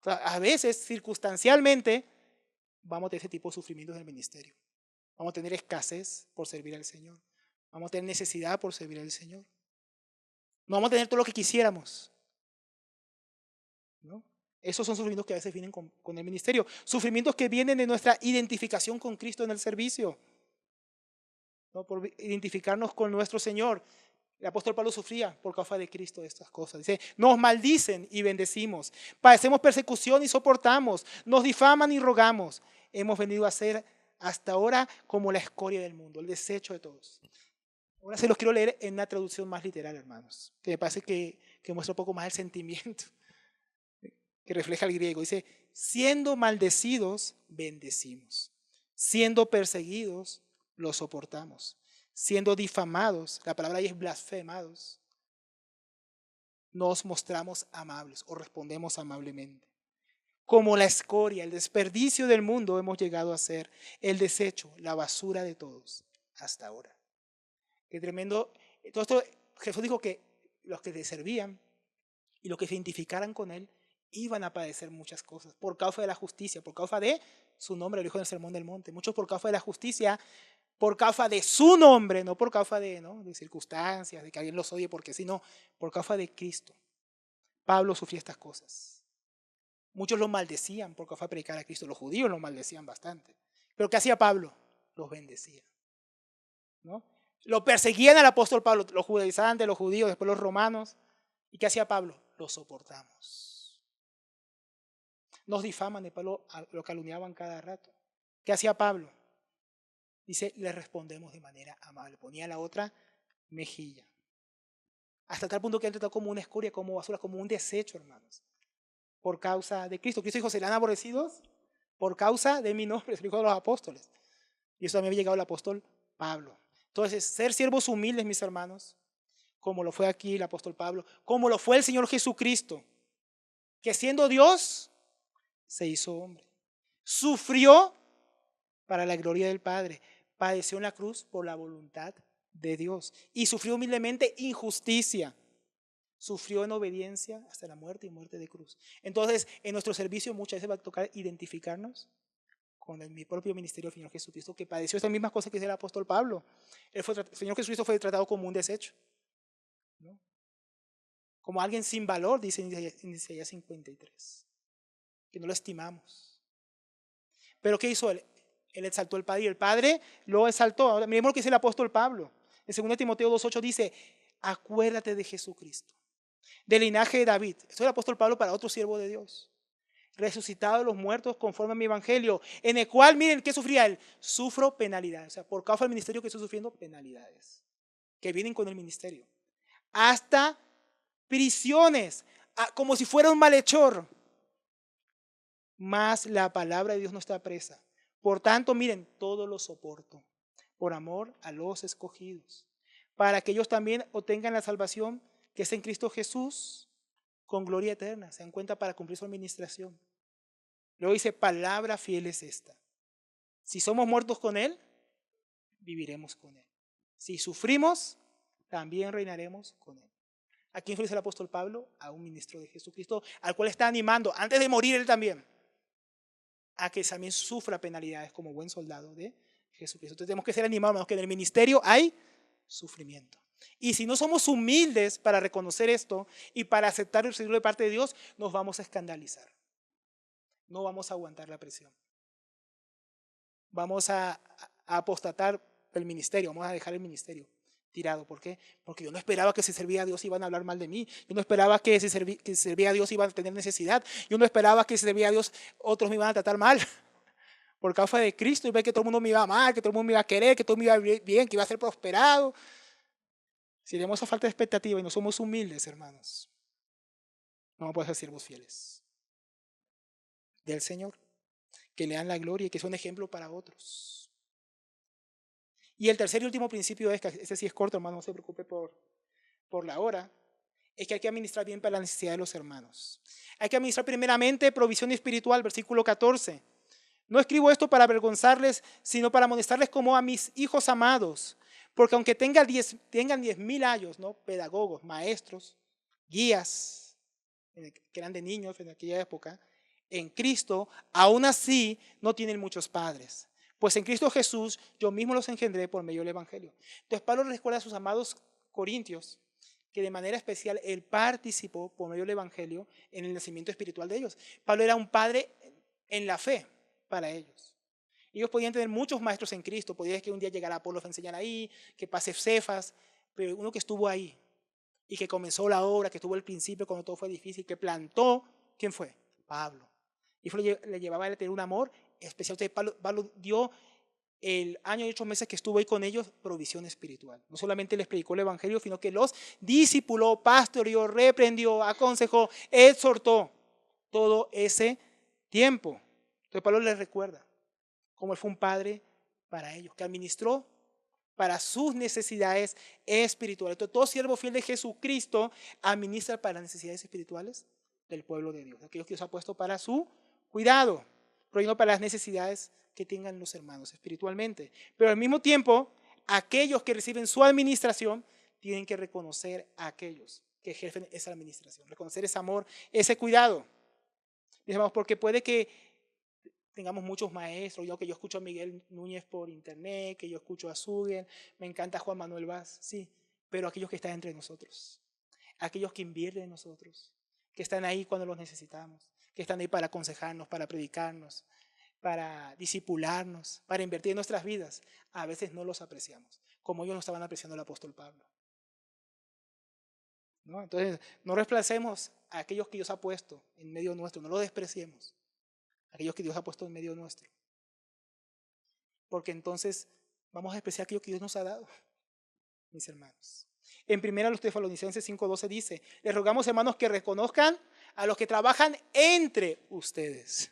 O sea, a veces, circunstancialmente, vamos a tener ese tipo de sufrimientos en el ministerio. Vamos a tener escasez por servir al Señor. Vamos a tener necesidad por servir al Señor. No vamos a tener todo lo que quisiéramos, ¿no? Esos son sufrimientos que a veces vienen con el ministerio. Sufrimientos que vienen de nuestra identificación con Cristo en el servicio, ¿no?, por identificarnos con nuestro Señor. El apóstol Pablo sufría por causa de Cristo de estas cosas. Dice, nos maldicen y bendecimos. Padecemos persecución y soportamos. Nos difaman y rogamos. Hemos venido a ser hasta ahora como la escoria del mundo, el desecho de todos. Ahora se los quiero leer en una traducción más literal, hermanos, que me parece que muestra un poco más el sentimiento que refleja el griego. Dice, siendo maldecidos, bendecimos. Siendo perseguidos, los soportamos. Siendo difamados, la palabra ahí es blasfemados, nos mostramos amables o respondemos amablemente. Como la escoria, el desperdicio del mundo hemos llegado a ser, el desecho, la basura de todos, hasta ahora. Qué tremendo. Todo esto, Jesús dijo que los que le servían y los que se identificaran con él iban a padecer muchas cosas por causa de la justicia, por causa de su nombre, lo dijo en el Sermón del Monte. Muchos por causa de la justicia, por causa de su nombre, no por causa de, ¿no?, de circunstancias, de que alguien los odie porque sí, no, por causa de Cristo. Pablo sufría estas cosas. Muchos lo maldecían por causa de predicar a Cristo. Los judíos lo maldecían bastante. Pero ¿qué hacía Pablo? Los bendecía, ¿no? Lo perseguían al apóstol Pablo, los judaizantes, los judíos, después los romanos. ¿Y qué hacía Pablo? Lo soportamos. Nos difaman de Pablo, lo calumniaban cada rato. ¿Qué hacía Pablo? Dice, le respondemos de manera amable. Ponía la otra mejilla. Hasta tal punto que él trató como una escoria, como basura, como un desecho, hermanos. Por causa de Cristo. Cristo dijo, serán aborrecidos por causa de mi nombre, se lo dijo a los apóstoles. Y eso también había llegado el apóstol Pablo. Entonces, ser siervos humildes, mis hermanos, como lo fue aquí el apóstol Pablo, como lo fue el Señor Jesucristo, que siendo Dios, se hizo hombre. Sufrió para la gloria del Padre. Padeció en la cruz por la voluntad de Dios. Y sufrió humildemente injusticia. Sufrió en obediencia hasta la muerte y muerte de cruz. Entonces, en nuestro servicio muchas veces va a tocar identificarnos con mi propio ministerio del Señor Jesucristo, que padeció estas mismas cosas que hizo el apóstol Pablo. El Señor Jesucristo fue tratado como un desecho, ¿no?, como alguien sin valor, dice en Isaías 53, que no lo estimamos. Pero ¿qué hizo él? Él exaltó al Padre y el Padre lo exaltó. Ahora, miremos lo que dice el apóstol Pablo. En 2 Timoteo 2:8 dice, acuérdate de Jesucristo, del linaje de David. Esto es el apóstol Pablo para otro siervo de Dios. Resucitado de los muertos conforme a mi evangelio, en el cual, miren, ¿qué sufría él? Sufro penalidades. O sea, por causa del ministerio que estoy sufriendo, penalidades que vienen con el ministerio. Hasta prisiones, como si fuera un malhechor. Mas la palabra de Dios no está presa. Por tanto, miren, todo lo soporto por amor a los escogidos, para que ellos también obtengan la salvación que es en Cristo Jesús con gloria eterna. Se dan cuenta, para cumplir su administración. Luego dice, palabra fiel es esta. Si somos muertos con Él, viviremos con Él. Si sufrimos, también reinaremos con Él. ¿A quién dice el apóstol Pablo? A un ministro de Jesucristo, al cual está animando, antes de morir él también, a que también sufra penalidades como buen soldado de Jesucristo. Entonces tenemos que ser animados, que en el ministerio hay sufrimiento. Y si no somos humildes para reconocer esto y para aceptar el recibirlo de parte de Dios, nos vamos a escandalizar. No vamos a aguantar la presión. Vamos a apostatar del ministerio, vamos a dejar el ministerio tirado. ¿Por qué? Porque yo no esperaba que si servía a Dios iban a hablar mal de mí. Yo no esperaba que si servía a Dios iban a tener necesidad. Yo no esperaba que si servía a Dios otros me iban a tratar mal. Por causa de Cristo y ver que todo el mundo me iba a amar, que todo el mundo me iba a querer, que todo me iba a ir bien, que iba a ser prosperado. Si tenemos esa falta de expectativa y no somos humildes, hermanos, no vamos a poder ser siervos fieles del Señor, que le dan la gloria y que son ejemplo para otros. Y el tercer y último principio es, que ese sí es corto, hermano, no se preocupe por la hora, es que hay que administrar bien para la necesidad de los hermanos. Hay que administrar primeramente provisión espiritual, versículo 14. No escribo esto para avergonzarles, sino para amonestarles como a mis hijos amados. Porque aunque tengan 10.000 años, ¿no? Pedagogos, maestros, guías, que eran de niños en aquella época, en Cristo, aún así no tienen muchos padres. Pues en Cristo Jesús yo mismo los engendré por medio del Evangelio. Entonces Pablo recuerda a sus amados corintios que de manera especial él participó por medio del Evangelio en el nacimiento espiritual de ellos. Pablo era un padre en la fe para ellos. Ellos podían tener muchos maestros en Cristo, podía que un día llegara Apolo a enseñar ahí, que pase Cefas, pero uno que estuvo ahí y que comenzó la obra, que estuvo al principio cuando todo fue difícil, que plantó, ¿quién fue? Pablo. Y eso le llevaba a tener un amor especial. Pablo dio el año y 8 meses que estuvo ahí con ellos provisión espiritual. No solamente les predicó el evangelio, sino que los discipuló, pastoreó, reprendió, aconsejó, exhortó todo ese tiempo. Entonces Pablo les recuerda cómo él fue un padre para ellos, que administró para sus necesidades espirituales. Entonces, todo siervo fiel de Jesucristo administra para las necesidades espirituales del pueblo de Dios, aquellos que Dios ha puesto para su cuidado, pero no para las necesidades que tengan los hermanos espiritualmente. Pero al mismo tiempo, aquellos que reciben su administración tienen que reconocer a aquellos que ejercen esa administración, reconocer ese amor, ese cuidado. Digamos, porque puede que tengamos muchos maestros, yo escucho a Miguel Núñez por internet, que yo escucho a Zugel, me encanta Juan Manuel Vaz, sí, pero aquellos que están entre nosotros, aquellos que invierten en nosotros, que están ahí cuando los necesitamos, que están ahí para aconsejarnos, para predicarnos, para disipularnos, para invertir en nuestras vidas, a veces no los apreciamos, como ellos no estaban apreciando al apóstol Pablo. ¿No? Entonces, no reemplacemos a aquellos que Dios ha puesto en medio nuestro, no los despreciemos, aquellos que Dios ha puesto en medio nuestro. Porque entonces vamos a despreciar aquello que Dios nos ha dado, mis hermanos. En 1 Tesalonicenses 5:12 dice, les rogamos, hermanos, que reconozcan a los que trabajan entre ustedes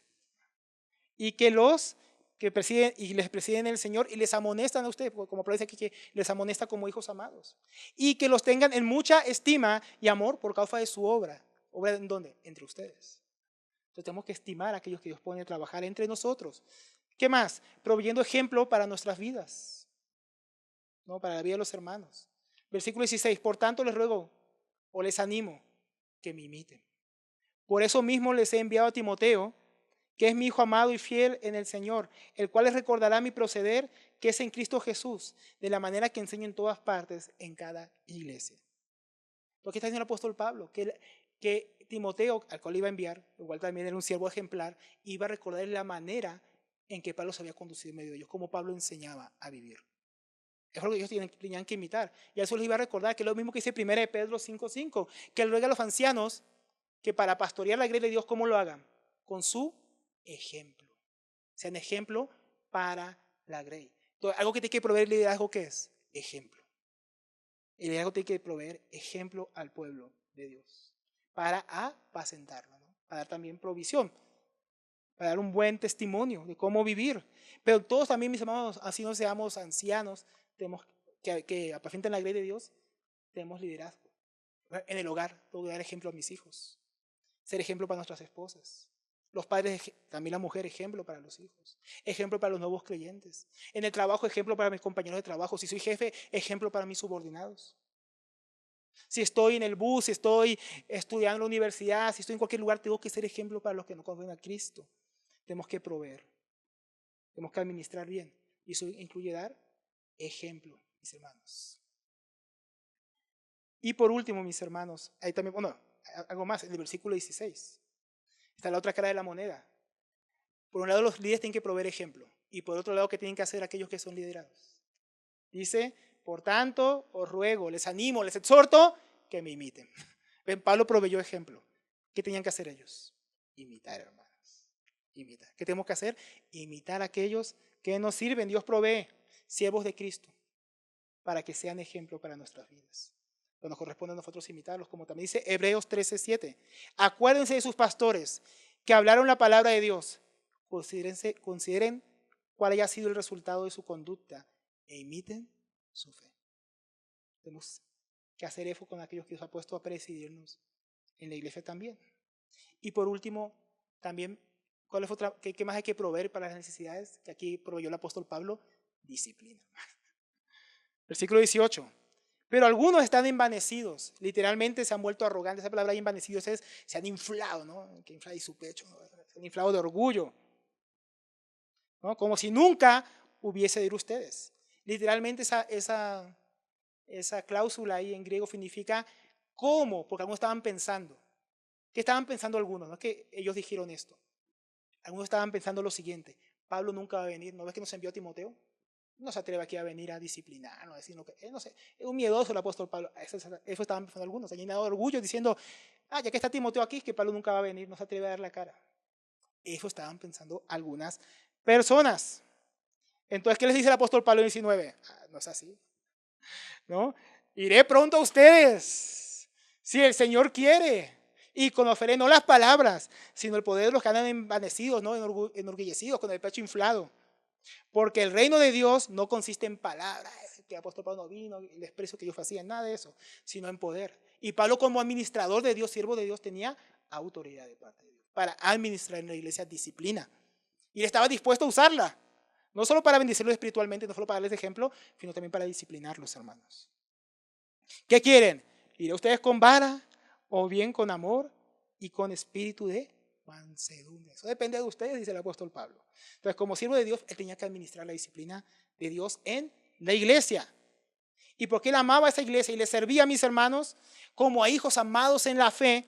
y que los que presiden y les presiden el Señor y les amonestan a ustedes, como parece aquí que les amonesta como hijos amados, y que los tengan en mucha estima y amor por causa de su obra. ¿Obra en dónde? Entre ustedes. Entonces tenemos que estimar a aquellos que Dios pone a trabajar entre nosotros. ¿Qué más? Proveyendo ejemplo para nuestras vidas, ¿no? Para la vida de los hermanos. Versículo 16, por tanto les ruego o les animo que me imiten. Por eso mismo les he enviado a Timoteo, que es mi hijo amado y fiel en el Señor, el cual les recordará mi proceder, que es en Cristo Jesús, de la manera que enseño en todas partes, en cada iglesia. Lo que está diciendo el apóstol Pablo, que Timoteo, al cual iba a enviar, igual también era un siervo ejemplar, iba a recordar la manera en que Pablo se había conducido en medio de ellos, cómo Pablo enseñaba a vivir. Es lo que ellos tenían que imitar. Y a eso les iba a recordar, que es lo mismo que dice 1 Pedro 5:5, que él ruega a los ancianos que para pastorear la iglesia de Dios, ¿cómo lo hagan? Con su ejemplo. Sean ejemplo para la grey. Entonces, algo que tiene que proveer el liderazgo, ¿qué es? Ejemplo. El liderazgo tiene que proveer ejemplo al pueblo de Dios para apacentarlo, ¿no? Para dar también provisión, para dar un buen testimonio de cómo vivir. Pero todos también, mis hermanos, así no seamos ancianos, tenemos que apacienten la grey de Dios, tenemos liderazgo. En el hogar, tengo que dar ejemplo a mis hijos, ser ejemplo para nuestras esposas. Los padres, también la mujer, ejemplo para los hijos, ejemplo para los nuevos creyentes. En el trabajo, ejemplo para mis compañeros de trabajo. Si soy jefe, ejemplo para mis subordinados. Si estoy en el bus, si estoy estudiando en la universidad, si estoy en cualquier lugar, tengo que ser ejemplo para los que no conocen a Cristo. Tenemos que proveer, tenemos que administrar bien. Y eso incluye dar ejemplo, mis hermanos. Y por último, mis hermanos, ahí también, bueno, algo más, en el versículo 16. Está la otra cara de la moneda. Por un lado, los líderes tienen que proveer ejemplo. Y por otro lado, ¿qué tienen que hacer aquellos que son liderados? Dice, por tanto, os ruego, les animo, les exhorto que me imiten. Ven, Pablo proveyó ejemplo. ¿Qué tenían que hacer ellos? Imitar, hermanos. Imitar. ¿Qué tenemos que hacer? Imitar a aquellos que nos sirven. Dios provee siervos de Cristo para que sean ejemplo para nuestras vidas. Pero nos corresponde a nosotros imitarlos, como también dice Hebreos 13:7. Acuérdense de sus pastores que hablaron la palabra de Dios. Consideren cuál haya sido el resultado de su conducta e imiten su fe. Tenemos que hacer eso con aquellos que Dios ha puesto a presidirnos en la iglesia también. Y por último, también, ¿cuál es otra? ¿Qué más hay que proveer para las necesidades? Que aquí proveyó el apóstol Pablo, disciplina. Versículo 18. Pero algunos están envanecidos, literalmente se han vuelto arrogantes. Esa palabra envanecidos es, se han inflado, ¿no? Que infla su pecho, ¿no? Se han inflado de orgullo, ¿no? Como si nunca hubiese de ir ustedes. Literalmente esa cláusula ahí en griego significa cómo, porque algunos estaban pensando. ¿Qué estaban pensando algunos? No es que ellos dijeron esto. Algunos estaban pensando lo siguiente: Pablo nunca va a venir. ¿No ves que nos envió a Timoteo? No se atreve aquí a venir a disciplinarnos, a decir lo que, no sé, es un miedoso el apóstol Pablo. Eso estaban pensando algunos, se han llenado de orgullo diciendo, ya que está Timoteo aquí, que Pablo nunca va a venir, no se atreve a dar la cara. Eso estaban pensando algunas personas. Entonces, ¿qué les dice el apóstol Pablo en 19? No es así, ¿no? Iré pronto a ustedes, si el Señor quiere, y conoceré no las palabras, sino el poder de los que andan envanecidos, ¿no? Enorgullecidos, con el pecho inflado. Porque el reino de Dios no consiste en palabras, que el apóstol Pablo no vino, el desprecio que ellos hacían, nada de eso, sino en poder. Y Pablo, como administrador de Dios, siervo de Dios, tenía autoridad de parte de Dios para administrar en la iglesia disciplina. Y él estaba dispuesto a usarla, no solo para bendecirlos espiritualmente, no solo para darles ejemplo, sino también para disciplinarlos, hermanos. ¿Qué quieren? ¿Ir ustedes con vara o bien con amor y con espíritu de mansedumbre? Eso depende de ustedes, dice el apóstol Pablo. Entonces, como siervo de Dios, él tenía que administrar la disciplina de Dios en la iglesia. Y porque él amaba a esa iglesia y le servía a mis hermanos como a hijos amados en la fe,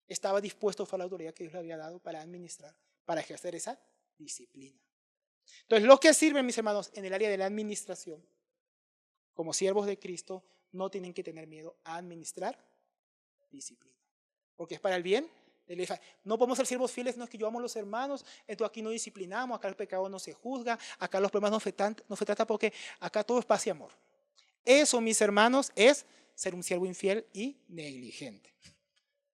estaba dispuesto a la autoridad que Dios le había dado para administrar, para ejercer esa disciplina. Entonces, los que sirven, mis hermanos, en el área de la administración, como siervos de Cristo, no tienen que tener miedo a administrar disciplina, porque es para el bien de la iglesia. No podemos ser siervos fieles, no es que yo amo a los hermanos, entonces aquí no disciplinamos, acá el pecado no se juzga, acá los problemas no se trata porque acá todo es paz y amor. Eso, mis hermanos, es ser un siervo infiel y negligente.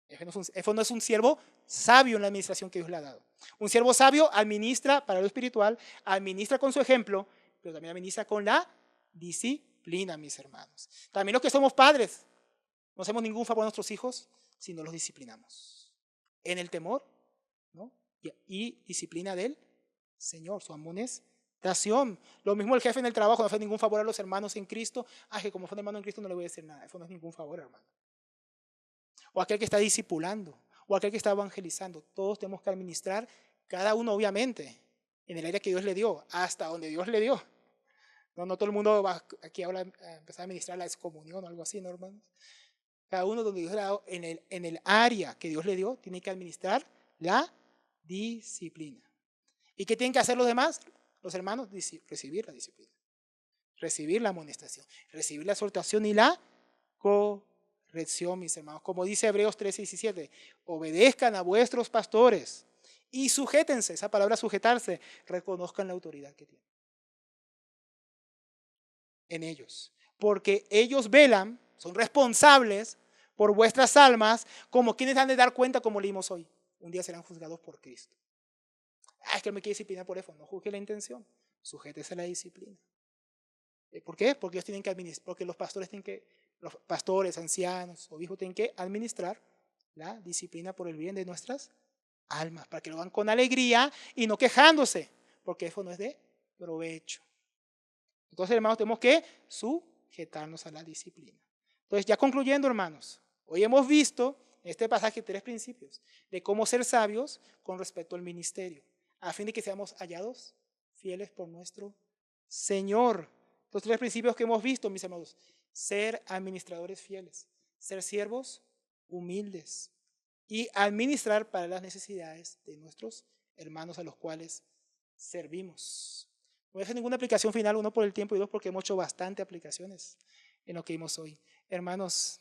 Eso no es un siervo sabio en la administración que Dios le ha dado. Un siervo sabio administra para lo espiritual, administra con su ejemplo, pero también administra con la disciplina, mis hermanos. También los que somos padres, no hacemos ningún favor a nuestros hijos si no los disciplinamos. En el temor, ¿no? Y disciplina del Señor, su amonestación. Lo mismo el jefe en el trabajo, no hace ningún favor a los hermanos en Cristo. Que como son hermanos en Cristo no le voy a decir nada. Eso no es ningún favor, hermano. O aquel que está discipulando, o aquel que está evangelizando. Todos tenemos que administrar, cada uno obviamente, en el área que Dios le dio, hasta donde Dios le dio. No todo el mundo va aquí ahora a empezar a administrar la excomunión o algo así, ¿no, hermanos? Cada uno donde Dios le ha dado, en el área que Dios le dio, tiene que administrar la disciplina. ¿Y qué tienen que hacer los demás? Los hermanos, recibir la disciplina, recibir la amonestación, recibir la exhortación y la corrección, mis hermanos. Como dice Hebreos 13:17, obedezcan a vuestros pastores y sujétense, esa palabra sujetarse, reconozcan la autoridad que tienen en ellos, porque ellos velan, son responsables por vuestras almas, como quienes han de dar cuenta, como leímos hoy. Un día serán juzgados por Cristo. Es que él me quiere disciplinar por eso. No juzgue la intención, sujétese a la disciplina. ¿Por qué? Porque ellos tienen que administrar, porque los pastores, ancianos, obispos tienen que administrar la disciplina por el bien de nuestras almas, para que lo hagan con alegría y no quejándose, porque eso no es de provecho. Entonces, hermanos, tenemos que sujetarnos a la disciplina. Entonces, ya concluyendo, hermanos, hoy hemos visto en este pasaje 3 principios de cómo ser sabios con respecto al ministerio, a fin de que seamos hallados fieles por nuestro Señor. Los 3 principios que hemos visto, mis hermanos: ser administradores fieles, ser siervos humildes y administrar para las necesidades de nuestros hermanos a los cuales servimos. No voy a hacer ninguna aplicación final, uno por el tiempo y dos porque hemos hecho bastante aplicaciones en lo que vimos hoy. Hermanos,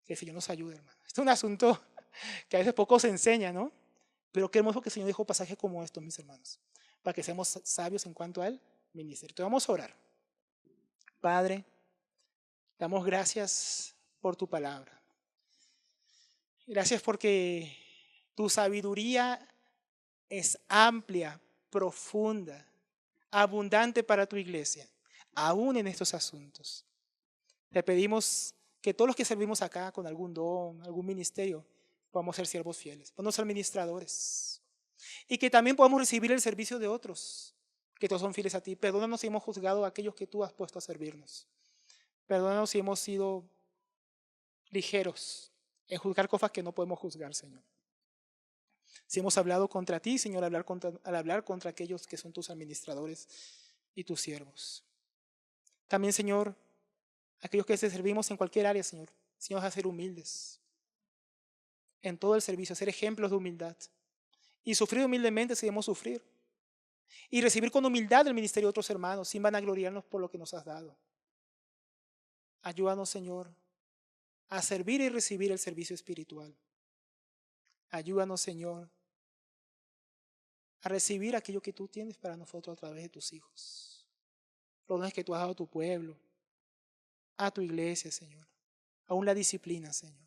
que el Señor nos ayude, hermano. Este es un asunto que a veces poco se enseña, ¿no? Pero qué hermoso que el Señor dejó pasajes como estos, mis hermanos, para que seamos sabios en cuanto al ministerio. Entonces vamos a orar. Padre, damos gracias por tu palabra. Gracias porque tu sabiduría es amplia, profunda, abundante para tu iglesia, aún en estos asuntos. Te pedimos que todos los que servimos acá con algún don, algún ministerio, podamos ser siervos fieles, podamos ser administradores y que también podamos recibir el servicio de otros que todos son fieles a ti. Perdónanos si hemos juzgado a aquellos que tú has puesto a servirnos. Perdónanos si hemos sido ligeros en juzgar cosas que no podemos juzgar, Señor. Si hemos hablado contra ti, Señor, al hablar contra aquellos que son tus administradores y tus siervos. También, Señor, aquellos que te servimos en cualquier área, Señor, Señor, a ser humildes en todo el servicio, a ser ejemplos de humildad. Y sufrir humildemente si debemos sufrir. Y recibir con humildad el ministerio de otros hermanos, sin vanagloriarnos por lo que nos has dado. Ayúdanos, Señor, a servir y recibir el servicio espiritual. Ayúdanos, Señor, a recibir aquello que tú tienes para nosotros a través de tus hijos. Los dones que tú has dado a tu pueblo, a tu iglesia, Señor. Aún la disciplina, Señor.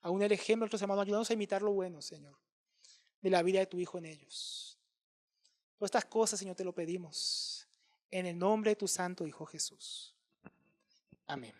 Aún el ejemplo de nuestros hermanos. Ayúdanos a imitar lo bueno, Señor, de la vida de tu Hijo en ellos. Todas estas cosas, Señor, te lo pedimos en el nombre de tu santo Hijo Jesús. Amén.